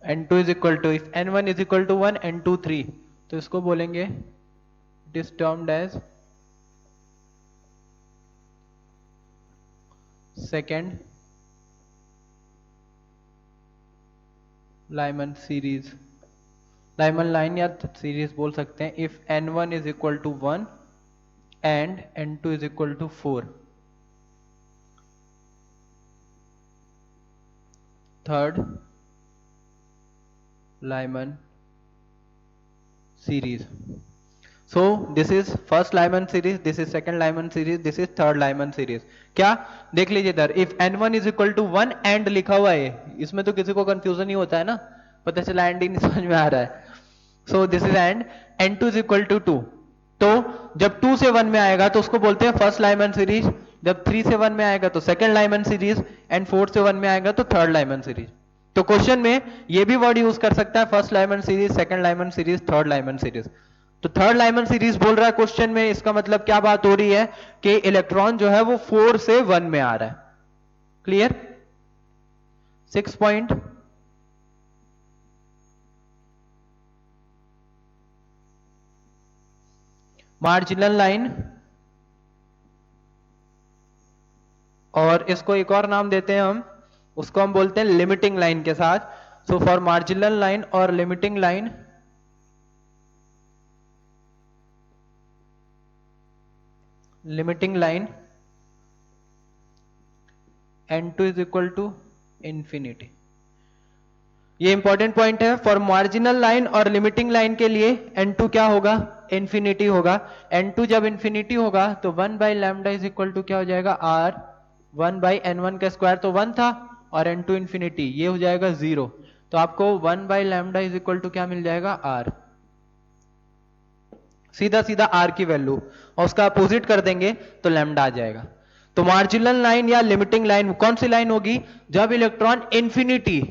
n2 is equal to, if n1 is equal to 1, n2 3, तो इसको बोलेंगे it is termed as second Lyman series, Lyman line या सीरीज बोल सकते हैं। If n1 is equal to 1 and n2 is equal to 4, third Lyman series. So this is first Lyman series, this is second Lyman series, this is third Lyman series. क्या देख लीजिए इधर, if n1 is equal to 1 and लिखा हुआ है, इसमें तो किसी को कंफ्यूजन नहीं होता है ना, पता चला एंड ही नहीं समझ में आ रहा है। So this is and n2 is equal to 2, तो जब 2 से 1 में आएगा तो उसको बोलते हैं फर्स्ट लाइमन सीरीज, जब 3 से 1 में आएगा तो सेकंड लाइमन सीरीज, एंड 4 से 1 में आएगा तो थर्ड लाइमन सीरीज। तो क्वेश्चन में ये भी वर्ड यूज कर सकता है, first Lyman series, second Lyman series, third Lyman series. तो थर्ड लाइमन सीरीज बोल रहा है क्वेश्चन में, इसका मतलब क्या बात हो रही है कि इलेक्ट्रॉन जो है वो 4 से 1 में आ रहा है। क्लियर? 6 पॉइंट। मार्जिनल लाइन, और इसको एक और नाम देते हैं हम, उसको हम बोलते हैं लिमिटिंग लाइन के साथ। सो फॉर मार्जिनल लाइन और limiting line, limiting line n2 is equal to infinity. ये इंपॉर्टेंट पॉइंट है। फॉर मार्जिनल लाइन और लिमिटिंग लाइन के लिए n2 क्या होगा? इंफिनिटी होगा। n2 जब इंफिनिटी होगा तो 1 by lambda is equal to क्या हो जाएगा? r, 1 बाई n1 का स्क्वायर तो 1 था, और n2 इंफिनिटी, ये हो जाएगा 0। तो आपको 1 by lambda is equal to क्या मिल जाएगा? r। सीधा सीधा r की वैल्यू, और उसका अपोजिट कर देंगे तो लैम्डा आ जाएगा। तो मार्जिनल लाइन या लिमिटिंग लाइन कौन सी लाइन होगी? जब इलेक्ट्रॉन इंफिनिटी,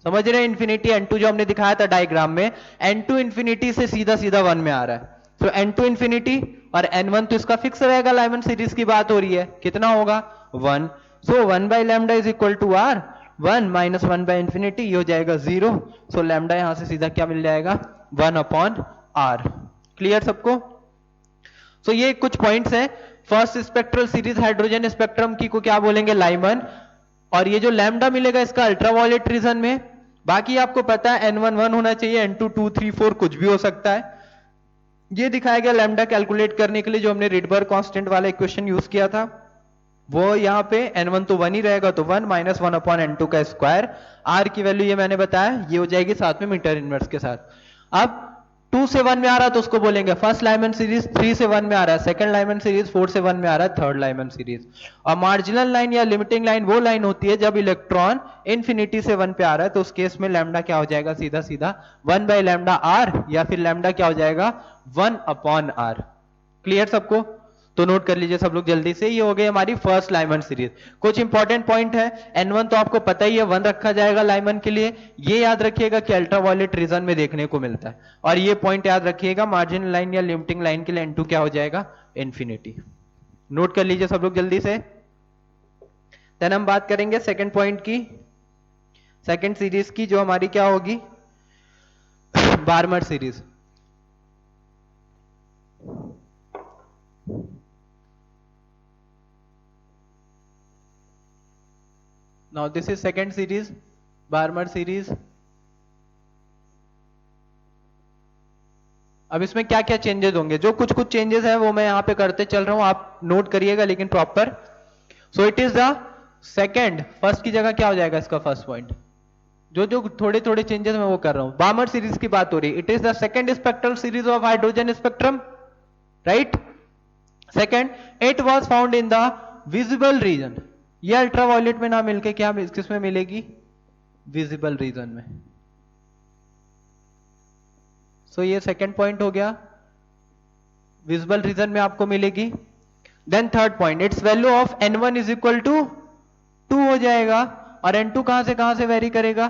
समझ रहे हैं, इंफिनिटी n2 जो हमने दिखाया था डायग्राम में, n2 इंफिनिटी से सीधा सीधा 1 में आ रहा है। तो n2 इंफिनिटी और n1 तो इसका फिक्स रहेगा, लाइमन सीरीज की बात हो रही है, कितना होगा? 1। So 1 by lambda is equal to r, 1 minus 1 by infinity, ये हो जाएगा 0। सो लैम्डा यहां से सीधा क्या मिल जाएगा? 1 अपॉन r। क्लियर सबको? सो ये कुछ पॉइंट्स हैं। First spectral series hydrogen spectrum की को क्या बोलेंगे? लाइमन। और ये जो लैम्डा मिलेगा इसका अल्ट्रावायलेट रीजन में। बाकी आपको पता है n1 1 होना चाहिए, n2 2 3 4 कुछ भी हो सकता है। ये दिखाया गया लैम्डा कैलकुलेट करने के लिए जो हमने रिडबर्ग कांस्टेंट वाला इक्वेशन यूज किया था, वो यहाँ पे n1 तो 1 ही रहेगा, तो 1 माइनस 1 अपॉन n2 का स्क्वायर। r की वैल्यू ये मैंने बताया, ये हो जाएगी साथ में मीटर इनवर्स के साथ। अब 2 से 1 में आ रहा है तो उसको बोलेंगे फर्स्ट लाइमन सीरीज, 3 से 1 में आ रहा है सेकंड लाइमन सीरीज, 4 से 1 में आ रहा है थर्ड लाइमन सीरीज। और मार्जिनल लाइन या लिमिटिंग लाइन वो लाइन होती है जब इलेक्ट्रॉन इंफिनिटी से 1 पे आ रहा है, तो उस केस में लैम्डा क्या हो जाएगा? सीधा सीधा 1 बाई लैम्डा r, या फिर लैम्डा क्या हो जाएगा? 1 अपॉन r। क्लियर सबको? तो नोट कर लीजिए सब लोग जल्दी से, ये हो गई हमारी फर्स्ट लाइमन सीरीज। कुछ इंपॉर्टेंट पॉइंट है, n1 तो आपको पता ही है 1 रखा जाएगा लाइमन के लिए, ये याद रखिएगा कि अल्ट्रावायलेट रीजन में देखने को मिलता है। और ये पॉइंट याद रखिएगा, मार्जिनल लाइन या लिमिटिंग लाइन के लिए n2 क्या हो जाएगा? इंफिनिटी। नोट कर लीजिए सब लोग जल्दी से। देन हम बात करेंगे सेकेंड पॉइंट की, सेकेंड सीरीज की, जो हमारी क्या होगी? Barmer series. Now this is second series, Barmer series. अब इसमें क्या क्या चेंजेस होंगे? जो कुछ कुछ चेंजेस है वो मैं यहाँ पे करते चल रहा हूं, आप नोट करिएगा लेकिन proper. So it is the second, first की जगह क्या हो जाएगा इसका फर्स्ट पॉइंट? जो जो थोड़े थोड़े चेंजेस मैं वो कर रहा हूं। बार्मर सीरीज की बात हो रही है, it is the second spectral series of hydrogen spectrum, right? Second, it was found in the visible region. ये अल्ट्रावायलेट में ना मिलके क्या किसमें मिलेगी? विजिबल रीजन में। सो ये सेकेंड पॉइंट हो गया, विजिबल रीजन में आपको मिलेगी। Then third point, its value of n1 is equal to 2 हो जाएगा, और n2 कहां से वेरी करेगा?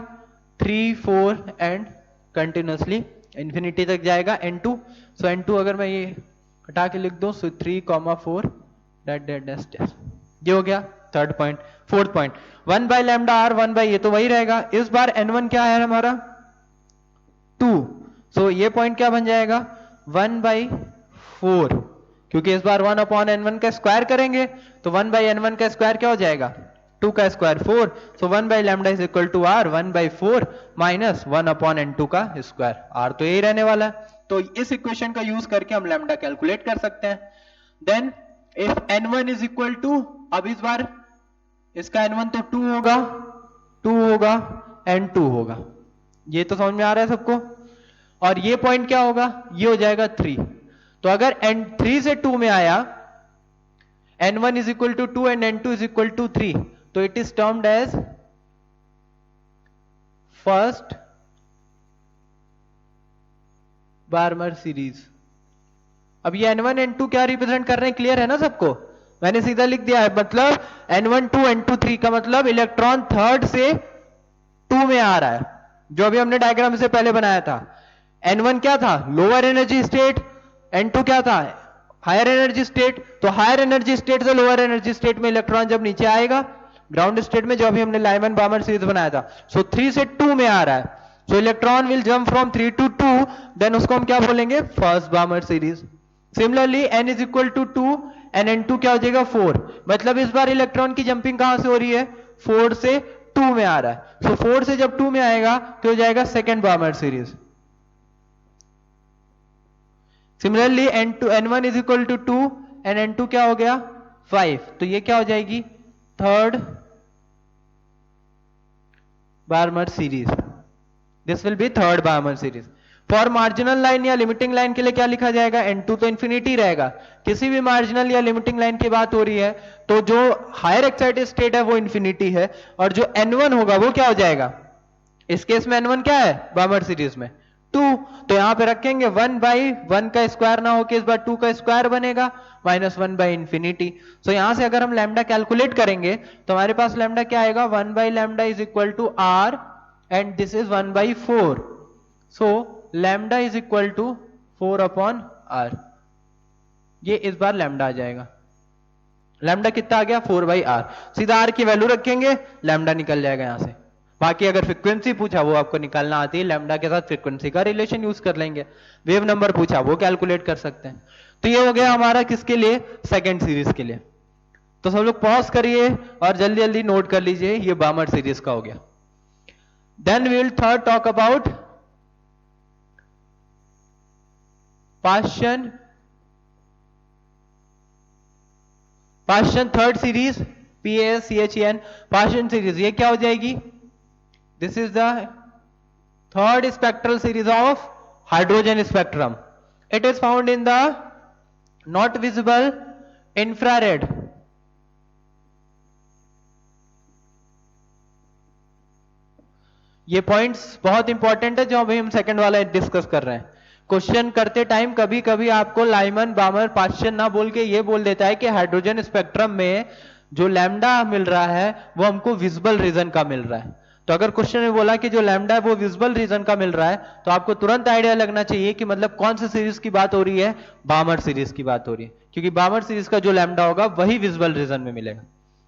3 4 एंड कंटिन्यूसली इंफिनिटी तक जाएगा n2। सो n2 अगर मैं ये हटा के लिख दूं, सो 3 4 डैट ये हो गया third point. Fourth point, 1 by lambda r, 1 by, ये तो वही रहेगा। इस बार n1 क्या है हमारा? 2, सो ये पॉइंट क्या बन जाएगा 1/4, क्योंकि इस बार 1/n1 का स्क्वायर करेंगे तो 1/n1 का स्क्वायर क्या हो जाएगा 2 का square 4, so 1/λ is equal to r 1/4 minus 1/n2 का स्क्वायर, r तो यही रहने वाला है। तो इस इक्वेशन का यूज करके हम लैम्डा कैलकुलेट कर सकते हैं। Then if n1 is equal to, अब इस बार इसका n1 तो 2 होगा, 2 होगा, n2 होगा, ये तो समझ में आ रहा है सबको। और ये पॉइंट क्या होगा, ये हो जाएगा 3। तो अगर n3 से 2 में आया, n1 is equal to 2 and n2 is equal to 3, तो it is termed as first Balmer series. अब ये n1 n2 क्या रिप्रेजेंट कर रहे हैं, क्लियर है ना सबको? मैंने सीधा लिख दिया है, मतलब n1 2 n2 3 का मतलब इलेक्ट्रॉन थर्ड से 2 में आ रहा है, जो अभी हमने डायग्राम से पहले बनाया था। n1 क्या था, लोअर एनर्जी स्टेट, n2 क्या था, हायर एनर्जी स्टेट। तो हायर एनर्जी स्टेट से लोअर एनर्जी स्टेट में इलेक्ट्रॉन जब नीचे आएगा ग्राउंड स्टेट में, जो अभी हमने लाइमन बार्मर सीरीज बनाया था, सो 3 से 2 में आ रहा है, so electron will jump from 3 to 2, then उसको हम क्या बोलेंगे, first Balmer series. Similarly n is equal to 2 and n2 क्या हो जाएगा 4, मतलब इस बार इलेक्ट्रॉन की जंपिंग कहां से हो रही है, 4 से 2 में आ रहा है, सो 4 से जब 2 में आएगा तो हो जाएगा second Balmer series. Similarly n1 is equal to 2 and n2 क्या हो गया 5, तो ये क्या हो जाएगी third Barmer series. This will B third Barmer series. For marginal line या लिमिटिंग लाइन के लिए क्या लिखा जाएगा, n2 तो इंफिनिटी रहेगा, किसी भी मार्जिनल या लिमिटिंग लाइन की बात हो रही है तो जो हायर एक्साइटेड स्टेट है वो इंफिनिटी है, और जो n1 होगा वो क्या हो जाएगा, इस केस में n1 क्या है बार्मर सीरीज में 2, तो यहां पे रखेंगे 1/1 का स्क्वायर ना होके इस बार 2 का स्क्वायर बनेगा माइनस 1/इंफिनिटी। सो यहां से अगर हम लैम्डा कैलकुलेट करेंगे तो हमारे पास लैम्डा क्या आएगा, 1/λ is equal to r and this is 1/4, so lambda is equal to 4/r। ये इस बार लैम्डा आ जाएगा, लैम्डा कितना आ गया 4/r, सीधा r की वैल्यू रखेंगे लैम्डा निकल जाएगा यहां से। बाकी अगर फ्रीक्वेंसी पूछा वो आपको निकालना आती है, लैम्डा के साथ फ्रीक्वेंसी का रिलेशन यूज कर लेंगे, वेव नंबर पूछा वो कैलकुलेट कर सकते हैं। तो ये हो गया हमारा किसके लिए, सेकेंड सीरीज के लिए। तो सब लोग पॉज करिए और जल्दी जल्दी नोट कर लीजिए, ये बार्मर सीरीज का हो गया। Then we will third talk about Paschen third series, PASCHEN Paschen series, ये क्या हो जाएगी, this is the third spectral series of hydrogen spectrum. It is found in the not visible infrared. ये पॉइंट्स बहुत important है जो अभी हम सेकंड वाला डिस्कस कर रहे हैं। क्वेश्चन करते टाइम कभी कभी आपको लाइमन बार्मर पाश्चन ना बोल के ये बोल देता है कि हाइड्रोजन स्पेक्ट्रम में जो लैम्डा मिल रहा है वो हमको विजिबल रीजन का मिल रहा है। तो अगर क्वेश्चन में बोला कि जो लैम्डा है वो विजिबल रीजन का मिल रहा है, तो आपको तुरंत आइडिया लगना चाहिए कि मतलब कौन सी सीरीज की बात हो रही है, बार्मर सीरीज की बात हो रही है, क्योंकि बार्मर सीरीज का जो लैम्डा होगा वही विजिबल रीजन में मिलेगा।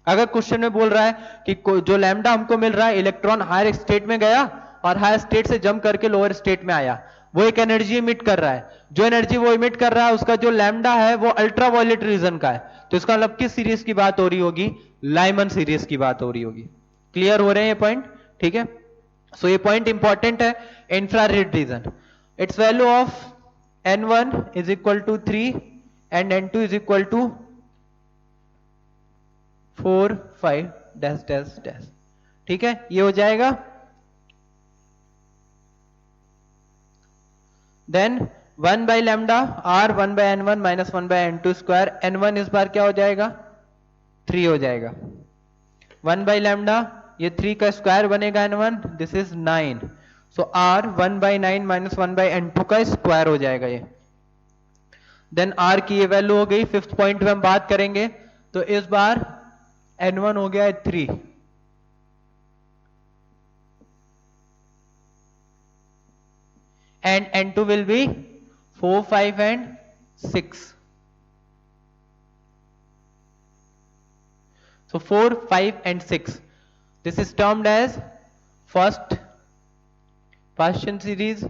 अगर क्वेश्चन में बोल रहा है कि जो लैम्डा हमको मिल रहा है, इलेक्ट्रॉन हायर स्टेट में गया और हायर स्टेट से जंप करके लोअर स्टेट में आया, वो एक एनर्जी इमिट कर रहा है, जो एनर्जी वो इमिट कर रहा है उसका जो लैम्डा है वो अल्ट्रा वायलेट रीजन का है, तो इसका मतलब किस सीरीज की बात हो रही होगी, लाइमन सीरीज की बात हो रही होगी। क्लियर हो रहे हैं ये पॉइंट, ठीक है। सो ये पॉइंट इंपॉर्टेंट है, infrared region. Its value of n1 is equal to 3 and n2 is equal to 4 5 dash dash dash, ठीक है, ये हो जाएगा। Then 1/λ r 1/n1 minus 1/n2 square, n1 इस बार क्या हो जाएगा 3 हो जाएगा, 1/λ ये 3 का स्क्वायर बनेगा n1, this is 9, so r 1/9 minus 1/n2 का स्क्वायर हो जाएगा ये। देन r की ये वैल्यू हो गई। फिफ्थ पॉइंट में हम बात करेंगे, तो इस बार n1 हो गया 3 and n2 will be 4 5 and 6, so 4 5 and 6, this is termed as first Paschen series,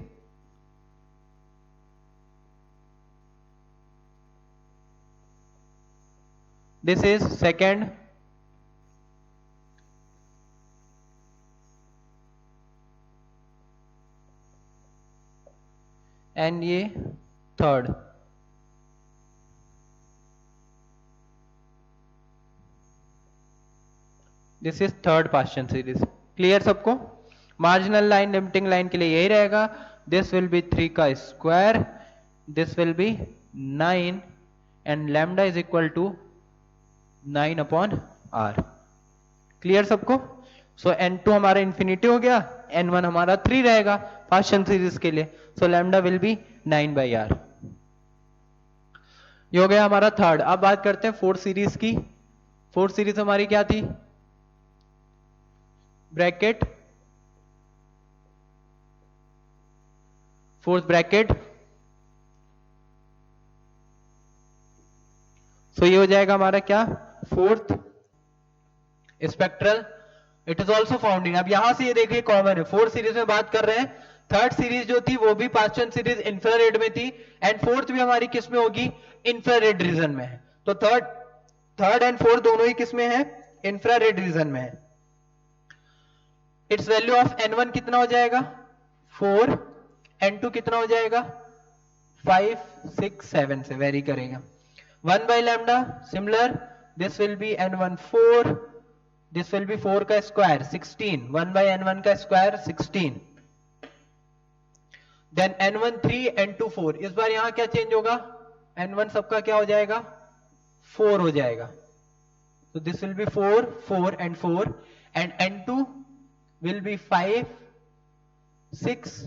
this is second, and ये थर्ड। This is third partial series. Clear सबको? मार्जिनल लाइन लिमिटिंग लाइन के लिए यही रहेगा, दिस विल बी 3 का square, this will be 9 and lambda is equal to 9 upon R. क्लियर सबको? सो n2 हमारा इंफिनिटी हो गया, n1 हमारा 3 रहेगा पार्शियल सीरीज के लिए, सो लैम्डा विल बी 9/r। ये हो गया हमारा थर्ड। अब बात करते हैं फोर्थ सीरीज की। फोर्थ सीरीज हमारी क्या थी? ब्रैकेट, फोर्थ ब्रैकेट, सो ये हो जाएगा हमारा क्या? Fourth spectral. It is also found in, अब यहां से ये देखिए कॉमन है, फोर्थ सीरीज में बात कर रहे हैं, थर्ड सीरीज जो थी वो भी पार्शियल सीरीज इंफ्रारेड में थी, एंड फोर्थ भी हमारी किस में होगी? इंफ्रारेड रीजन में है। तो थर्ड एंड फोर्थ दोनों ही किस में है? इंफ्रारेड रीजन में है। इट्स वैल्यू ऑफ n1 कितना हो जाएगा? 4, n2 कितना हो जाएगा? 5, 6, 7 से वेरी करेगा। 1/λ similar, this will be n1 4, this will be 4 का स्क्वायर 16, 1/n1 का स्क्वायर 16, देन n1 3, n2 4। इस बार यहां क्या चेंज होगा? n1 सबका क्या हो जाएगा? 4 हो जाएगा, तो this will be 4, 4 and 4, and n2 will be 5, 6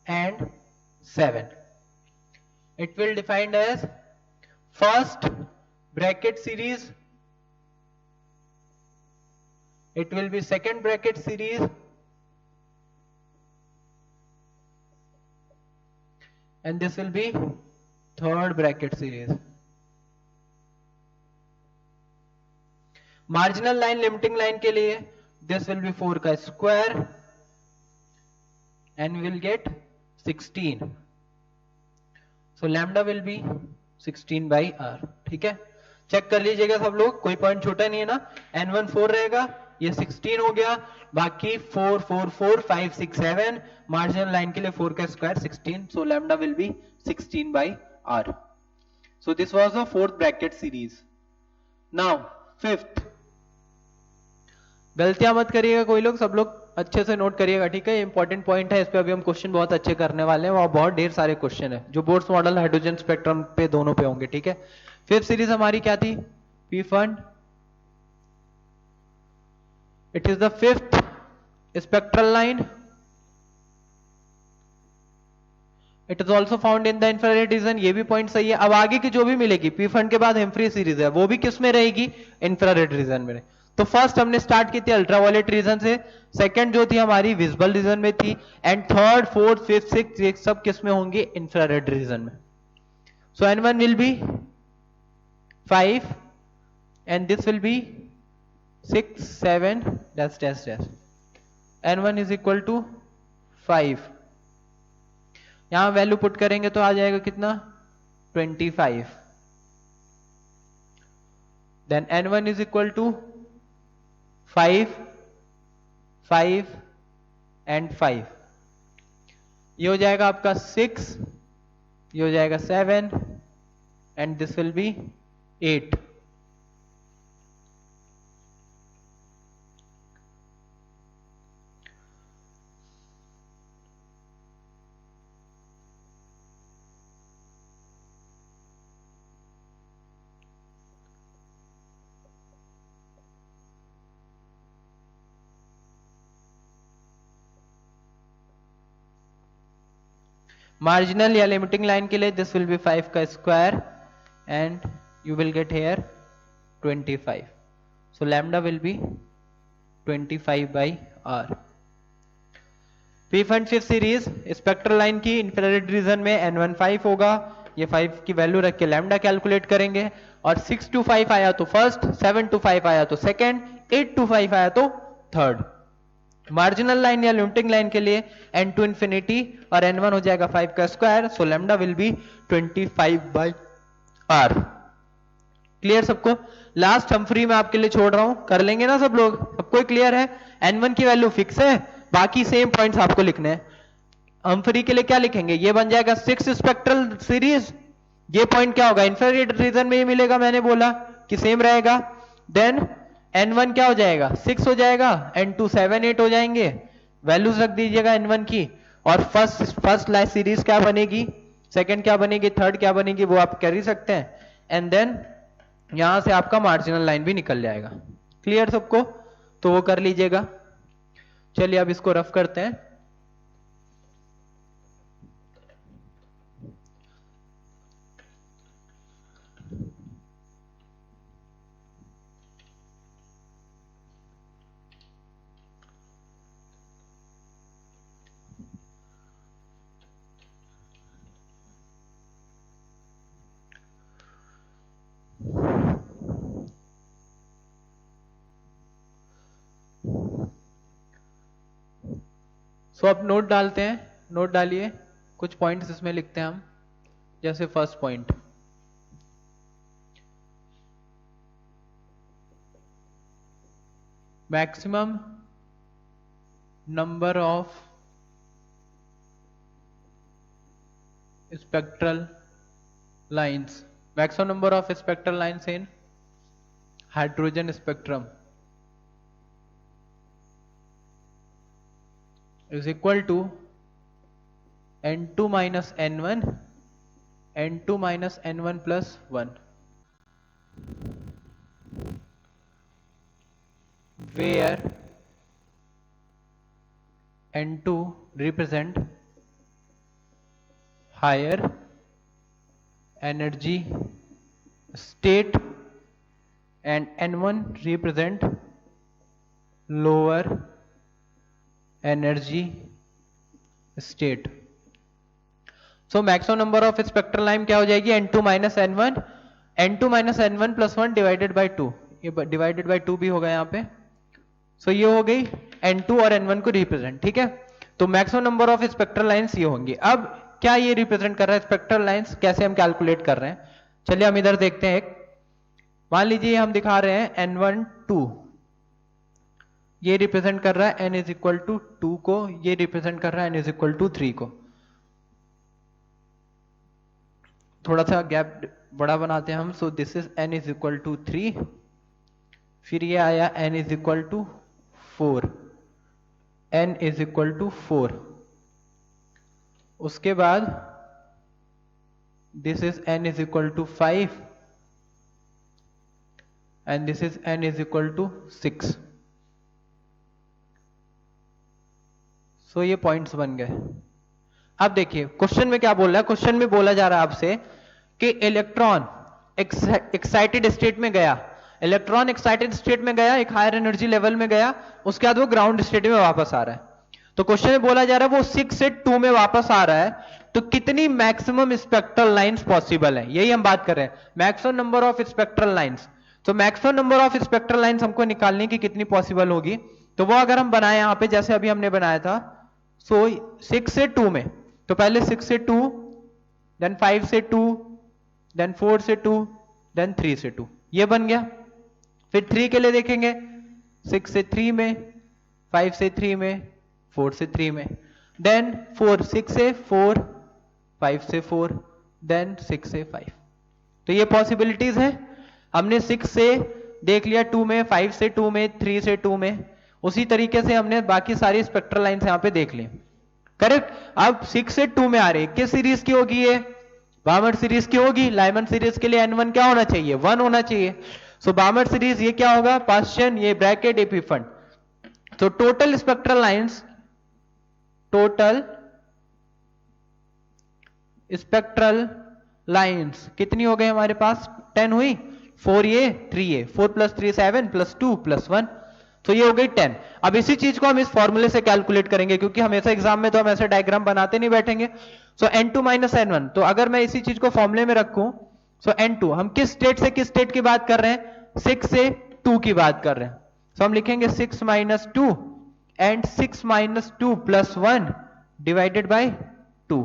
and 7. It will defined as first bracket series, it will be second bracket series, and this will be third bracket series. Marginal line limiting line के लिए this will be 4 का square and will get 16, so lambda will be 16/r। ठीक है, check कर लीजिएगा सब लोग, कोई पॉइंट छोटा नहीं है ना। n1 4 रहेगा, ये 16 हो गया, बाकी 4 4 4 5 6 7, मार्जिनल लाइन के लिए 4 का square 16, so lambda will be 16/r। So this was the fourth Brackett series. Now fifth, गलतियां मत करिएगा कोई लोग, सब लोग अच्छे से नोट करिएगा, ठीक है? इंपॉर्टेंट पॉइंट है, इस पे अभी हम क्वेश्चन बहुत अच्छे करने वाले हैं, वहां बहुत ढेर सारे क्वेश्चन है जो बोर्ड्स मॉडल हाइड्रोजन स्पेक्ट्रम पे दोनों पे होंगे, ठीक है? फिफ्थ सीरीज हमारी क्या थी? P fund. It is the fifth spectral line, it is also found in the infrared reason, ये भी पॉइंट सही है। अब आगे की जो भी मिलेगी, पी फंड के बाद हेम्फ्री सीरीज है, वो भी किस में रहेगी? इंफ्रारेड रीजन में। तो फर्स्ट हमने स्टार्ट की थी अल्ट्रावायलेट रीजन से, सेकंड जो थी हमारी विजिबल रीजन में थी, and third fourth fifth six ये सब किस में होंगे? इंफ्रारेड रीजन में। So n1 will be 5 and this will be 6 7 dash dash dash, n1 is equal to 5, यहां वैल्यू पुट करेंगे तो आ जाएगा कितना? 25, then n1 is equal to 5 5 and 5, ये हो जाएगा आपका 6, ये हो जाएगा 7 and this will B 8। Marginal या लिमिटिंग लाइन के लिए दिस विल बी 5 का square and you will get here 25, so lambda will be 25/r। P fund fifth series spectral line की इंफ्रारेड रीजन में n1 5 होगा, ये 5 की वैल्यू रख के लैम्डा कैलकुलेट करेंगे, और 6 to 5 आया तो फर्स्ट, 7 to 5 आया तो सेकंड, 8 to 5 आया तो थर्ड। मार्जिनल लाइन या लिमिटिंग लाइन के लिए n2 इंफिनिटी और n1 हो जाएगा 5 का square, so lambda will be 25/r। Clear सबको? लास्ट हम फ्री में आपके लिए छोड़ रहा हूं, कर लेंगे ना सब लोग? सबको क्लियर है? n1 की वैल्यू फिक्स है, बाकी सेम पॉइंट्स आपको लिखने हैं। हम फ्री के लिए क्या लिखेंगे? ये बन जाएगा 6 स्पेक्ट्रल सीरीज। ये पॉइंट क्या होगा? इंफ्रारेड रीजन में ये मिलेगा, मैंने बोला कि सेम रहेगा। देन n1 क्या हो जाएगा? 6 हो जाएगा, n2 7 8 हो जाएंगे। वैल्यूज रख दीजिएगा n1 की। और फर्स्ट लाइफ सीरीज क्या बनेगी, सेकंड क्या बनेगी, थर्ड क्या बनेगी, वो आप कर ही सकते हैं। एंड देन यहां से आपका मार्जिनल लाइन भी निकल जाएगा। क्लियर सबको? तो वो कर लीजिएगा। चलिए अब इसको रफ करते हैं। सो अब नोट डालते हैं, नोट डालिए। कुछ पॉइंट्स इसमें लिखते हैं हम। जैसे first point, maximum number of spectral lines, maximum number of spectral lines in hydrogen spectrum is equal to n2 minus n1, n2 minus n1 plus 1, where n2 represent higher energy state and n1 represent lower energy state. So maximum number of spectral line क्या हो जाएगी? n2 minus n1, n2 minus n1 plus 1 divided by 2, ये divided by 2 भी होगा यहाँ पे। So ये हो गई n2 और n1 को रिप्रेजेंट, ठीक है? तो maximum number of spectral lines ये होंगी। अब क्या ये रिप्रेजेंट कर रहा है स्पेक्ट्रल लाइंस? कैसे हम कैलकुलेट कर रहे हैं? चलिए हम इधर देखते हैं। एक मान लीजिए हम दिखा रहे हैं n1 2, ये रिप्रेजेंट कर रहा है n इज इक्वल टू 2 को, ये रिप्रेजेंट कर रहा है n इज इक्वल टू 3 को। थोड़ा सा गैप बड़ा बनाते हैं हम। So this is n is equal to 3, फिर ये आया n is equal to 4, n is equal to 4। उसके बाद this is n is equal to 5 and this is n is equal to 6। So ये पॉइंट्स बन गए। अब देखिए क्वेश्चन में क्या बोल रहा है? क्वेश्चन में बोला जा रहा है आपसे कि इलेक्ट्रॉन एक्साइटेड स्टेट में गया, इलेक्ट्रॉन एक्साइटेड स्टेट में गया, एक हायर एनर्जी लेवल में गया, उसके बाद वो ग्राउंड स्टेट में वापस आ रहा है। तो क्वेश्चन में बोला जा रहा है वो 6 से 2 में वापस आ रहा है, तो कितनी मैक्सिमम स्पेक्ट्रल लाइंस पॉसिबल है? यही हम बात कर रहे हैं, maximum number of spectral lines. तो maximum number of spectral lines हमको निकालने की कितनी पॉसिबल होगी? तो वो अगर हम बनाए यहां पे जैसे अभी हमने बनाया था, सो 6 से 2 में, तो पहले 6 से 2, देन 5 से 2, देन 4 से 2, देन 3 से 2, ये बन गया। फिर 3 के लिए देखेंगे, 6 से 3 में, 5 से 3 में, 4 से 3 में, देन 4 6 से 4, 5 से 4, देन 6 से 5। तो ये पॉसिबिलिटीज है। हमने 6 से देख लिया 2 में, 5 से 2 में, 3 से 2 में, उसी तरीके से हमने बाकी सारी स्पेक्ट्रल लाइंस यहां पे देख ली। करेक्ट? अब 6 से 2 में आ रहे, किस सीरीज की होगी ये? बार्मर सीरीज की होगी। लाइमन सीरीज के लिए n1 क्या होना चाहिए? 1 होना चाहिए। सो बार्मर सीरीज ये क्या होगा? पास्चन, ये ब्रैकेट एपीफंड। तो total spectral lines, total spectral lines कितनी हो गई हमारे पास? 10 हुई। 4 ये, 3 ये, 4 + 3 7 + 2 + 1, तो ये हो गई 10। अब इसी चीज को हम इस फॉर्मूले से कैलकुलेट करेंगे, क्योंकि हमेशा एग्जाम में तो हम ऐसे डायग्राम बनाते नहीं बैठेंगे। सो n2 - n1, तो अगर मैं इसी चीज को फॉर्मूले में रखूं, सो n2 हम किस स्टेट से किस स्टेट की बात कर रहे हैं? 6 से 2 की बात कर रहे हैं। सो हम लिखेंगे 6 - 2 एंड 6 - 2 + 1 डिवाइडेड बाय 2।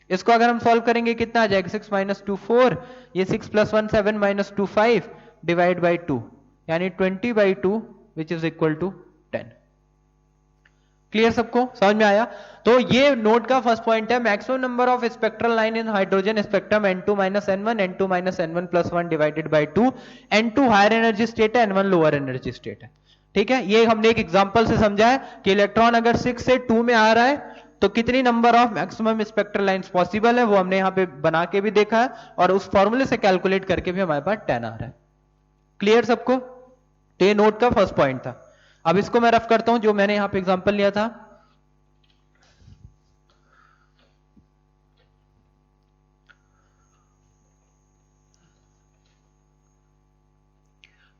इसको अगर हम सॉल्व करेंगे कितना आ जाएगा 6 माइनस 2 4, ये 6 प्लस 1 7 माइनस 2 5 डिवाइड बाई 2 यानी 20/2 which is equal to 10। Clear सबको समझ में आया? तो ये नोट का फर्स्ट पॉइंट है, maximum number of spectral line in hydrogen spectrum n2 minus n1 n2 minus n1 plus 1 divided by 2। n2 higher energy state है, n1 लोअर एनर्जी स्टेट है। ठीक है, ये हमने एक एग्जांपल से समझा है कि इलेक्ट्रॉन अगर 6 से 2 में आ रहा है तो कितनी number of maximum spectral lines possible है, वो हमने यहाँ पे बना के भी देखा है और उस फॉर्मूले से कैलकुलेट करके भी हमारे पास 10 आ रहा है। क्लियर सबको? तो ये नोट का फर्स्ट पॉइंट था। अब इसको मैं रफ करता हूं जो मैंने यहां पे एग्जांपल लिया था।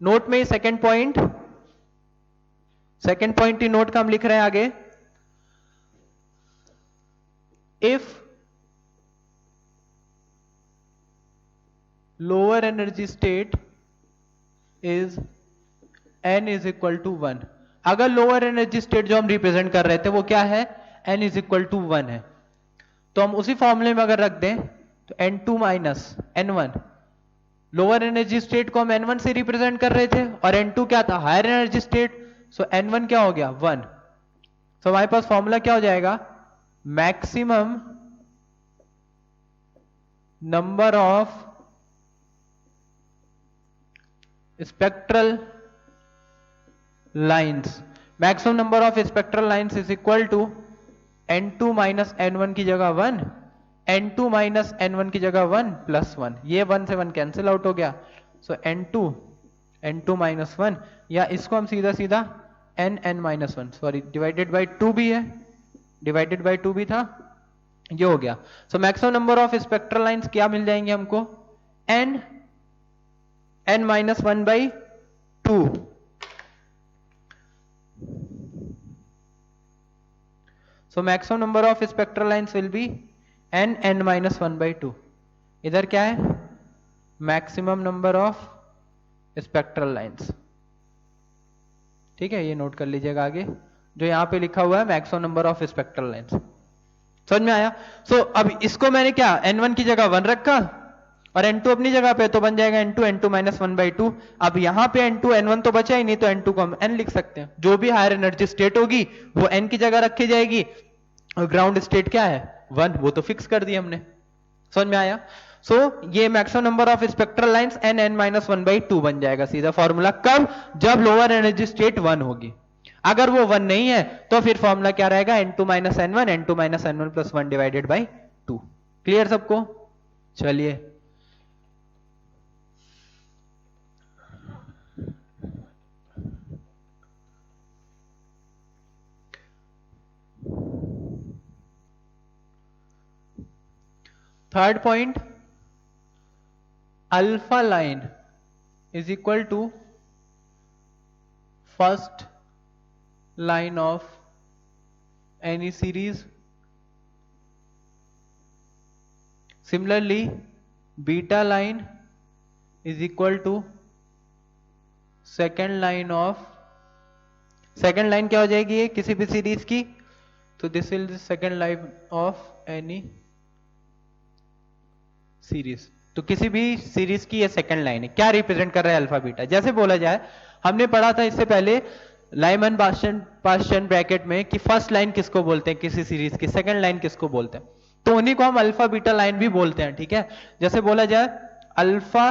नोट में सेकंड पॉइंट ही नोट का हम लिख रहे हैं आगे, if lower energy state is n is equal to 1। अगर लोअर एनर्जी स्टेट जो हम रिप्रेजेंट कर रहे थे वो क्या है, n इज इक्वल टू 1 है, तो हम उसी फॉर्मूले में अगर रख दें तो n2 minus n1, lower energy state को हम n1 से रिप्रेजेंट कर रहे थे और n2 क्या था, हायर एनर्जी स्टेट, सो n1 क्या हो गया 1। तो हमारे पास फॉर्मूला क्या हो जाएगा, maximum number of spectral lines, maximum number of spectral lines is equal to n2 minus n1 की जगह 1, n2 माइनस n1 की जगह 1 प्लस 1, ये 1 से 1 कैंसिल आउट हो गया, सो n2 माइनस 1, या इसको हम सीधा सीधा n minus 1, sorry divided by 2 भी है, डिवाइडेड बाई 2 भी था, ये हो गया। So maximum number of spectral lines क्या मिल जाएंगे हमको, n minus 1 by 2। So maximum number of spectral lines will be n minus 1 by 2। इधर क्या है, maximum number of spectral lines. ठीक है, ये नोट कर लीजिएगा आगे जो यहां पे लिखा हुआ है maximum number of spectral lines. समझ में आया? सो अब इसको मैंने क्या n1 की जगह 1 रखा और n2 अपनी जगह पे, तो बन जाएगा n2 माइनस 1 बाई 2। अब यहां पे n2 n1 तो बचा ही नहीं, तो n2 को हम n लिख सकते हैं। जो भी हायर एनर्जी स्टेट होगी वो n की जगह रखी जाएगी, और ग्राउंड स्टेट क्या है 1, वो तो फिक्स कर दिया हमने। समझ में आया? सो ये maximum number of spectral lines n minus 1 by 2 बन जाएगा सीधा फॉर्मूला। कब? जब लोअर एनर्जी स्टेट 1 होगी। अगर वो 1 नहीं है तो फिर फॉर्मूला क्या रहेगा, n2 minus n1, n2 minus n1 plus 1 divided by 2। Clear सबको? चलिए third point, alpha line is equal to first line of any series. Similarly beta line is equal to second line of, second line क्या हो जाएगी ये किसी भी series की, तो this is the second line of any series. तो किसी भी सीरीज की ये सेकंड लाइन है, क्या रिप्रेजेंट कर रहा है अल्फा बीटा। जैसे बोला जाए, हमने पढ़ा था इससे पहले लाइमन पास्चन ब्रैकेट में कि फर्स्ट लाइन किसको बोलते हैं किसी सीरीज की, सेकंड लाइन किसको बोलते हैं, तो उन्हीं को हम अल्फा बीटा लाइन भी बोलते हैं। ठीक है, जैसे बोला जाए alpha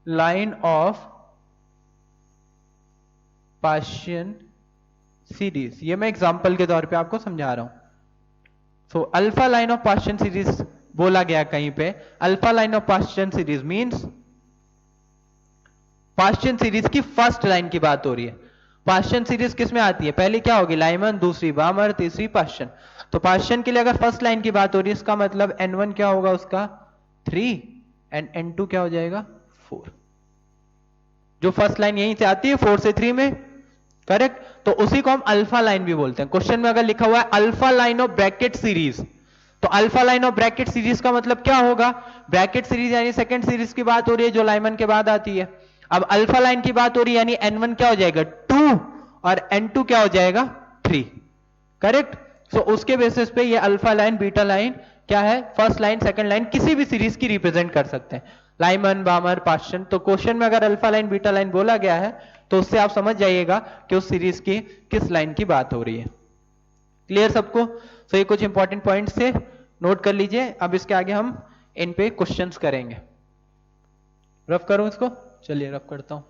line of Paschen series, ये मैं एग्जांपल के तौर पे आपको समझा रहा हूं। So alpha line of Paschen series बोला गया कहीं पे, alpha line of Paschen series means Paschen series की फर्स्ट लाइन की बात हो रही है। पास्चन सीरीज किस में आती है, पहली क्या होगी लाइमन, दूसरी बामर, तीसरी पास्चन। तो पास्चन के लिए अगर फर्स्ट लाइन की बात हो रही है, इसका मतलब n1 क्या होगा उसका 3 एंड n2 क्या हो जाएगा 4। जो फर्स्ट लाइन यहीं से आती है 4 से 3 में, करेक्ट, तो उसी को हम अल्फा लाइन भी बोलते हैं। क्वेश्चन में अगर लिखा हुआ है alpha line of Brackett series, तो alpha line of Brackett series का मतलब क्या होगा, ब्रैकेट सीरीज यानी सेकंड सीरीज की बात हो रही है जो लाइमन के बाद आती है। अब अल्फा लाइन की बात हो रही है यानी n1 क्या हो जाएगा 2 और n2 क्या हो जाएगा 3, करेक्ट। सो उसके बेसिस पे ये अल्फा लाइन बीटा लाइन क्या है, फर्स्ट लाइन सेकंड लाइन किसी भी सीरीज की रिप्रेजेंट कर सकते हैं, लाइमन बामर पास्चन। तो क्वेश्चन में अगर अल्फा लाइन बीटा लाइन बोला गया है तो उससे आप समझ जाइएगा कि उस सीरीज की किस लाइन की बात हो रही है। क्लियर सबको? तो ये कुछ इंपॉर्टेंट पॉइंट से नोट कर लीजिए। अब इसके आगे हम इन पे क्वेश्चंस करेंगे। रफ करूं इसको? चलिए रफ करता हूं।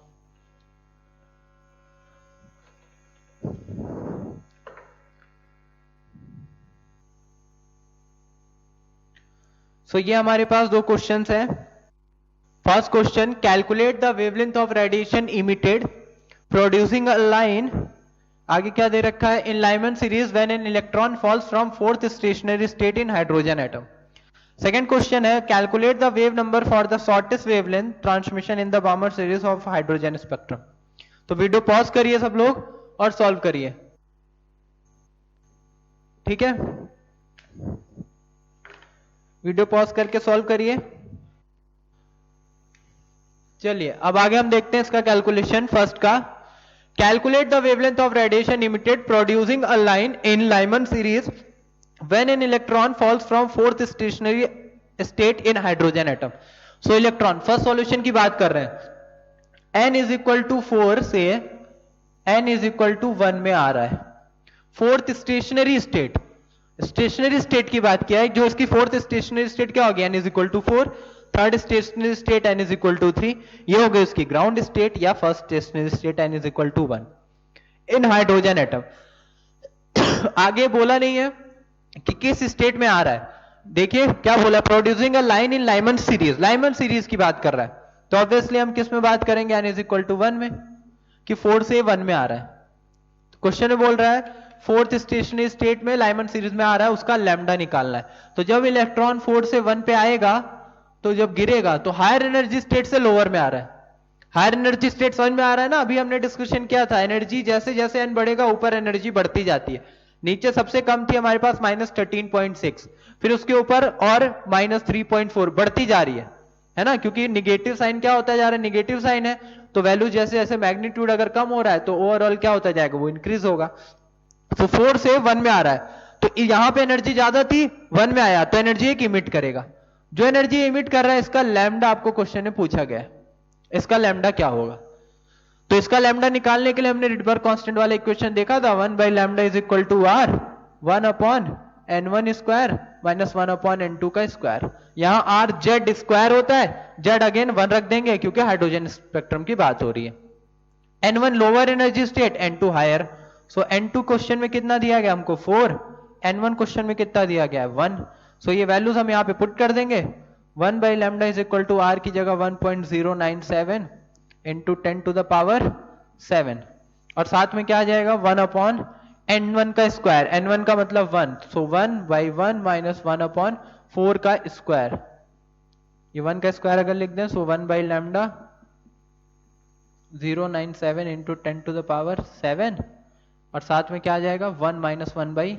सो ये हमारे पास दो क्वेश्चंस हैं। First question, calculate the wavelength of radiation emitted producing a line, आगे क्या दे रखा है, in Lyman series when an electron falls from fourth stationary state in hydrogen atom. Second question है, calculate the wave number for the shortest wavelength transmission in the Balmer series of hydrogen spectrum. तो video pause करिए सब लोग और solve करिए, ठीक है? Video pause करके सॉल्व करिए। चलिए अब आगे हम देखते हैं इसका कैलकुलेशन। फर्स्ट का, calculate the wavelength of radiation emitted producing a line in Lyman series when an electron falls from fourth stationary state in hydrogen atom. So electron, first solution की बात कर रहे हैं, n इज इक्वल टू 4 से n is equal to 1 में आ रहा है। Fourth stationary state, stationery state की बात किया है, जो इसकी फोर्थ स्टेशनरी स्टेट क्या होगी, n is equal to 4। Third stationary state n is equal to 3, ये हो गई उसकी ग्राउंड स्टेट, या first stationary state n is equal to 1 in hydrogen atom. आगे बोला नहीं है कि किस स्टेट में आ रहा है। देखिए क्या बोला, producing a line in Lyman series, Lyman series की बात कर रहा है। तो ऑब्वियसली हम किस में बात करेंगे, n इज इक्वल टू 1 में, कि 4 से 1 में आ रहा है। क्वेश्चन में बोल रहा है फोर्थ स्टेशनरी स्टेट में लाइमन सीरीज में आ रहा है, उसका लैम्डा निकालना है। तो जब इलेक्ट्रॉन 4 से 1 पे आएगा तो जब गिरेगा तो हायर एनर्जी स्टेट से लोअर में आ रहा है। हायर एनर्जी स्टेट समझ में आ रहा है ना? अभी हमने डिस्कशन किया था, एनर्जी जैसे जैसे एन बढ़ेगा ऊपर एनर्जी बढ़ती जाती है। नीचे सबसे कम थी हमारे पास -13.6, फिर उसके ऊपर और -3.4 बढ़ती जा रही है ना? क्योंकि निगेटिव साइन क्या होता जा रहा है, निगेटिव साइन है, तो वैल्यू जैसे जैसे मैग्नीट्यूड अगर कम हो रहा है तो ओवरऑल क्या होता जाएगा, वो इंक्रीज होगा। तो 4 से 1 में आ रहा है, तो यहां पे एनर्जी ज्यादा थी, 1 में आया तो एनर्जी एक इमिट करेगा। जो एनर्जी इमिट कर रहा है इसका लैम्डा आपको क्वेश्चन में पूछा गया है, इसका लैम्डा क्या होगा। तो इसका लैम्डा निकालने के लिए हमने रिडबर्ग कांस्टेंट वाला इक्वेशन देखा था, 1 by lambda is equal to R 1 upon n1 square minus 1 upon n2 का स्क्वायर। यहां आर जेड स्क्वायर होता है, जेड अगेन 1 रख देंगे क्योंकि हाइड्रोजन स्पेक्ट्रम की बात हो रही है। n1 lower energy state, n2 higher. So n2 question में कितना दिया गया हमको 4, n1 क्वेश्चन में कितना दिया गया है 1। सो ये वैल्यूज हम यहाँ पे पुट कर देंगे, 1 by lambda is equal to R की जगह 1.097 इंटू 10 टू द पावर 7, और साथ में क्या आ जाएगा 1 अपॉन n1 का स्क्वायर, n1 का मतलब 1, सो 1 बाई 1 माइनस 1 अपॉन 4 का स्क्वायर। ये 1 का स्क्वायर अगर लिख दें, so 1 by lambda 097 into 10 to the power 7, और साथ में क्या आ जाएगा 1 माइनस 1 बाई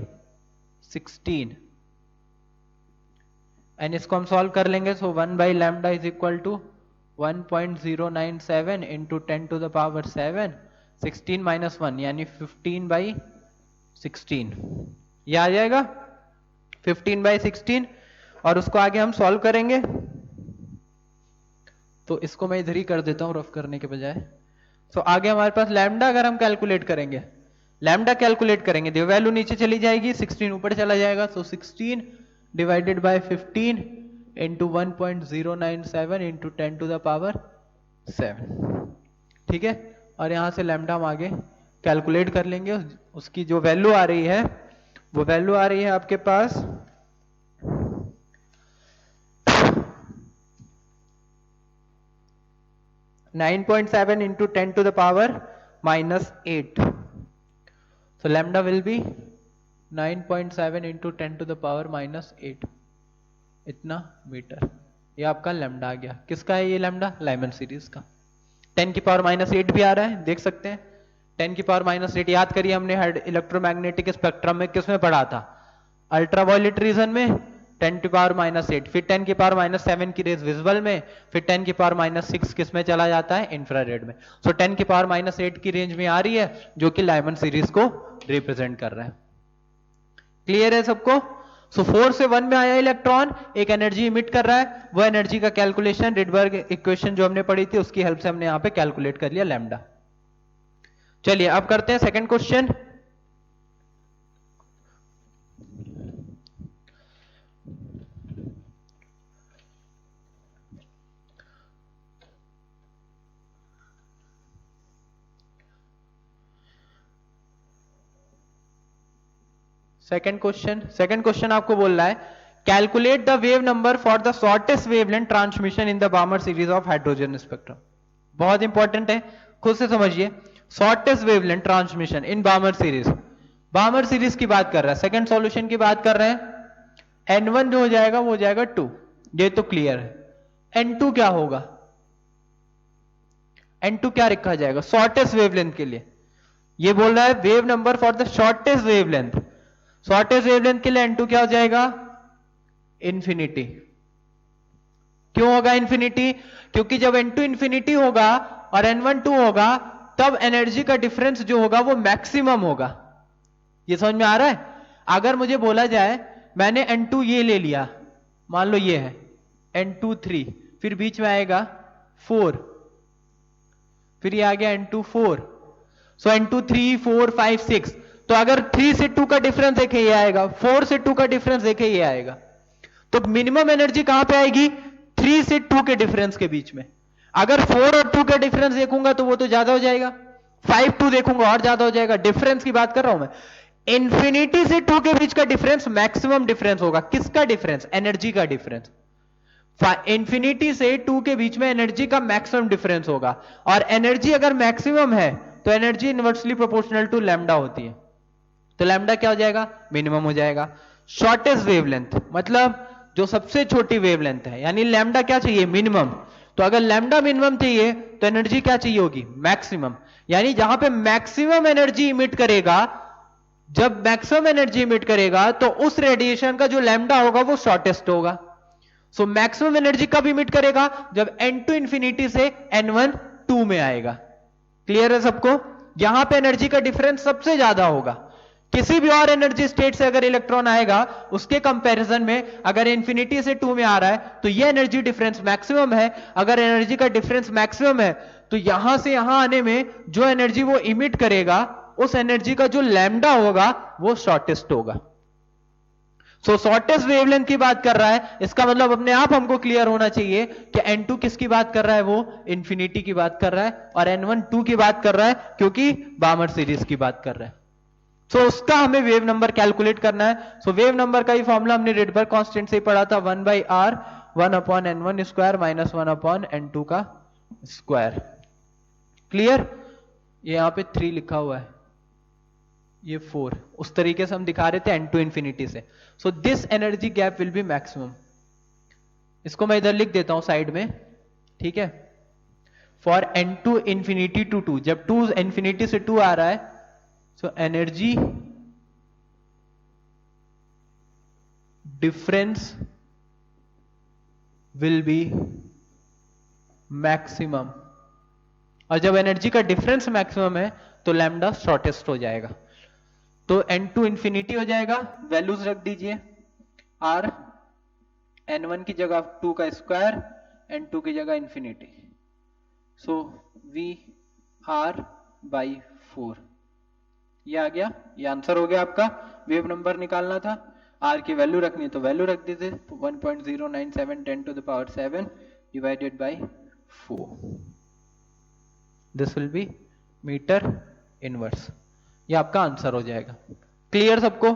16, एंड इसको हम सॉल्व कर लेंगे। So 1 by lambda is equal to 1.097 into 10 to the power 7, 16 minus 1 यानी 15 बाई 16, ये आ जाएगा 15 बाई 16, और उसको आगे हम सॉल्व करेंगे। तो इसको मैं इधर ही कर देता हूं रफ करने के बजाय। तो आगे हमारे पास लैम्डा अगर हम कैलकुलेट करेंगे, लैम्डा कैलकुलेट करेंगे, तो वैल्यू नीचे चली जाएगी, 16 ऊपर चला जाएगा, तो 16 divided by 15 into 1.097 into 10 to the power 7, ठीक है। और यहां से लैम्डा हम आगे कैलकुलेट कर लेंगे, उसकी जो वैल्यू आ रही है वो वैल्यू आ रही है आपके पास 9.7 into 10 to the power -8, so lambda will be 9.7 into 10 to the power -8 इतना मीटर। ये आपका लैम्डा आ गया, किसका है ये लैम्डा, लाइमन सीरीज का। 10 की पावर -8 भी आ रहा है, देख सकते हैं 10 की पावर -8। याद करिए हमने इलेक्ट्रोमैग्नेटिक स्पेक्ट्रम में किसमें पढ़ा था, अल्ट्रावायलेट रीजन में 10 की पावर -8, फिर 10 की पावर -7 की रेज विजिबल में, फिर 10 की पावर -6 किस में चला जाता है, इंफ्रारेड में। सो 10 की पावर -8 की रेंज में आ रही है, जो कि लाइमन सीरीज को रिप्रेजेंट कर रहा है। क्लियर है सबको? सो 4 से 1 में आया इलेक्ट्रॉन, एक एनर्जी इमिट कर रहा है, वो एनर्जी का कैलकुलेशन रिडबर्ग इक्वेशन जो हमने पढ़ी थी उसकी हेल्प से हमने यहां पे कैलकुलेट कर लिया लैम्डा। चलिए अब करते हैं सेकंड क्वेश्चन। सेकंड क्वेश्चन आपको बोल रहा है calculate the wave number for the shortest wavelength transmission in the Balmer series of hydrogen spectrum. बहुत इंपॉर्टेंट है, खुद से समझिए। शॉर्टेस्ट वेवलेंथ ट्रांसमिशन इन बामर सीरीज, बामर सीरीज की बात कर रहा है, सेकंड सॉल्यूशन की बात कर रहे हैं। N1 जो हो जाएगा वो हो जाएगा 2, ये तो क्लियर है। N2 क्या होगा? N2 क्या रखा जाएगा शॉर्टेस्ट वेवलेंथ के लिए? ये बोल रहा है wave number for the shortest wavelength. Shortest wavelength के लिए N2 क्या हो जाएगा? इंफिनिटी। क्यों होगा इंफिनिटी? क्योंकि जब N2 इंफिनिटी होगा और N1 2 होगा तब एनर्जी का डिफरेंस जो होगा वो मैक्सिमम होगा। ये समझ में आ रहा है? अगर मुझे बोला जाए मैंने N2 ये ले लिया, मान लो ये है N2 3, फिर बीच में आएगा 4, फिर ये आ गया N2 4, सो N2 3 4 5 6, तो अगर 3 से 2 का डिफरेंस देखे ये आएगा, 4 से 2 का डिफरेंस देखे ये आएगा, तो मिनिमम एनर्जी कहां पे आएगी? 3 से 2 के डिफरेंस के बीच में। अगर 4 और 2 का डिफरेंस देखूंगा तो वो तो ज्यादा हो जाएगा, 5 2 देखूंगा और ज्यादा हो जाएगा। डिफरेंस की बात कर रहा हूं मैं। इंफिनिटी से 2 के बीच का डिफरेंस मैक्सिमम डिफरेंस होगा। किसका डिफरेंस? एनर्जी का डिफरेंस। इंफिनिटी से 2 के बीच में एनर्जी का मैक्सिमम डिफरेंस होगा, और एनर्जी अगर मैक्सिमम है तो energy inversely proportional to lambda होती है, तो लैम्डा क्या हो जाएगा? मिनिमम हो जाएगा। शॉर्टेस्ट वेवलेंथ मतलब जो सबसे छोटी वेवलेंथ है, यानी लैम्डा क्या चाहिए? मिनिमम। तो अगर लैम्डा मिनिमम चाहिए तो एनर्जी क्या चाहिए होगी? मैक्सिमम। यानी जहां पे मैक्सिमम एनर्जी इमिट करेगा, जब मैक्सिमम एनर्जी इमिट करेगा तो उस रेडिएशन का जो लैम्डा होगा वो शॉर्टेस्ट होगा। सो मैक्सिमम एनर्जी कब इमिट करेगा? जब N2 इंफिनिटी से N1 2 में आएगा। क्लियर है सबको? यहां पे एनर्जी का डिफरेंस सबसे ज्यादा होगा। किसी भी और एनर्जी स्टेट से अगर इलेक्ट्रॉन आएगा उसके कंपैरिजन में अगर इंफिनिटी से 2 में आ रहा है तो ये एनर्जी डिफरेंस मैक्सिमम है। अगर एनर्जी का डिफरेंस मैक्सिमम है तो यहां से यहां आने में जो एनर्जी वो इमिट करेगा उस एनर्जी का जो लैम्डा होगा वो शॉर्टेस्ट होगा। सो शॉर्टेस्ट वेवलेंथ की बात कर रहा है, इसका मतलब अपने आप हमको क्लियर होना चाहिए कि N2 किसकी बात कर रहा है? वो इंफिनिटी की बात कर रहा है, और N1 2 की बात कर रहा है क्योंकि बामर सीरीज की बात कर रहा है। सो उसका हमें वेव नंबर कैलकुलेट करना है। सो वेव नंबर का ही फॉर्मूला हमने रिडबर्ग कांस्टेंट से ही पढ़ा था, 1/r 1/N1 square minus 1/N2 का स्क्वायर। क्लियर? ये यहां पे 3 लिखा हुआ है, ये 4, उस तरीके से हम दिखा रहे थे N2 इंफिनिटी से। So this energy gap will be maximum. इसको मैं इधर लिख देता हूं साइड में, ठीक है? फॉर N2 इंफिनिटी टू 2, जब 2 इंफिनिटी से 2 आ रहा है, so energy difference will be maximum, और जब एनर्जी का डिफरेंस मैक्सिमम है तो लैम्डा शॉर्टेस्ट हो जाएगा। तो N2 इंफिनिटी हो जाएगा, वैल्यूज रख दीजिए, R N1 की जगह 2 का स्क्वायर, N2 की जगह infinity, so V R by 4। ये आ गया, ये आंसर हो गया आपका। वेव नंबर निकालना था, R की वैल्यू रखनी है तो वैल्यू रख दीजिए, 1.097 10 to the power 7 divided by 4। This will be metre inverse. ये आपका आंसर हो जाएगा। क्लियर सबको?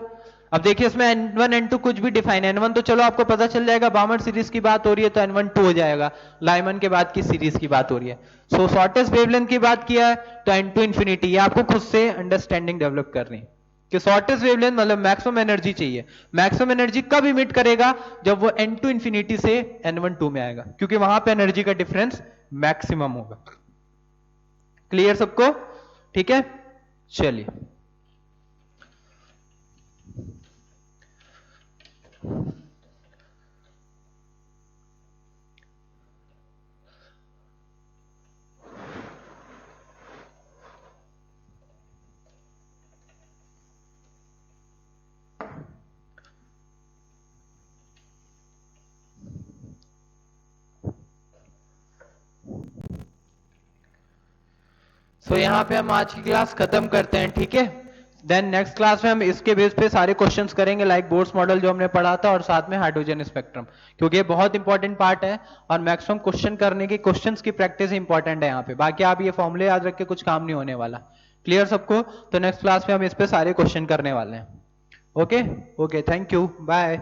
अब देखिए इसमें N1 N2 कुछ भी डिफाइन, N1 तो चलो आपको पता चल जाएगा, बामर सीरीज की बात हो रही है तो N1 2 हो जाएगा, लाइमन के बाद की सीरीज की बात हो रही है। सो शॉर्टेस्ट वेवलेंथ की बात किया है तो N2 इंफिनिटी। ये आपको खुद से अंडरस्टैंडिंग डेवलप करनी है कि शॉर्टेस्ट वेवलेंथ मतलब मैक्सिमम एनर्जी चाहिए। मैक्सिमम एनर्जी कब इमिट करेगा? जब वो N2 इंफिनिटी से N1 2 में आएगा, क्योंकि वहां पे एनर्जी का डिफरेंस मैक्सिमम होगा। क्लियर सबको? ठीक है, चलिए सो यहाँ पे हम आज की क्लास खत्म करते हैं, ठीक है। देन नेक्स्ट क्लास में हम इसके बेस पे सारे क्वेश्चंस करेंगे, लाइक बोर्स मॉडल जो हमने पढ़ा था और साथ में हाइड्रोजन स्पेक्ट्रम, क्योंकि ये बहुत इंपॉर्टेंट पार्ट है और मैक्सिमम क्वेश्चन करने की क्वेश्चंस की प्रैक्टिस इंपॉर्टेंट है यहाँ पे। बाकी आप ये फॉर्मूले याद रख के कुछ काम नहीं होने वाला। क्लियर सबको? तो नेक्स्ट क्लास में हम इस पे सारे क्वेश्चन करने वाले हैं। Okay okay, thank you, bye.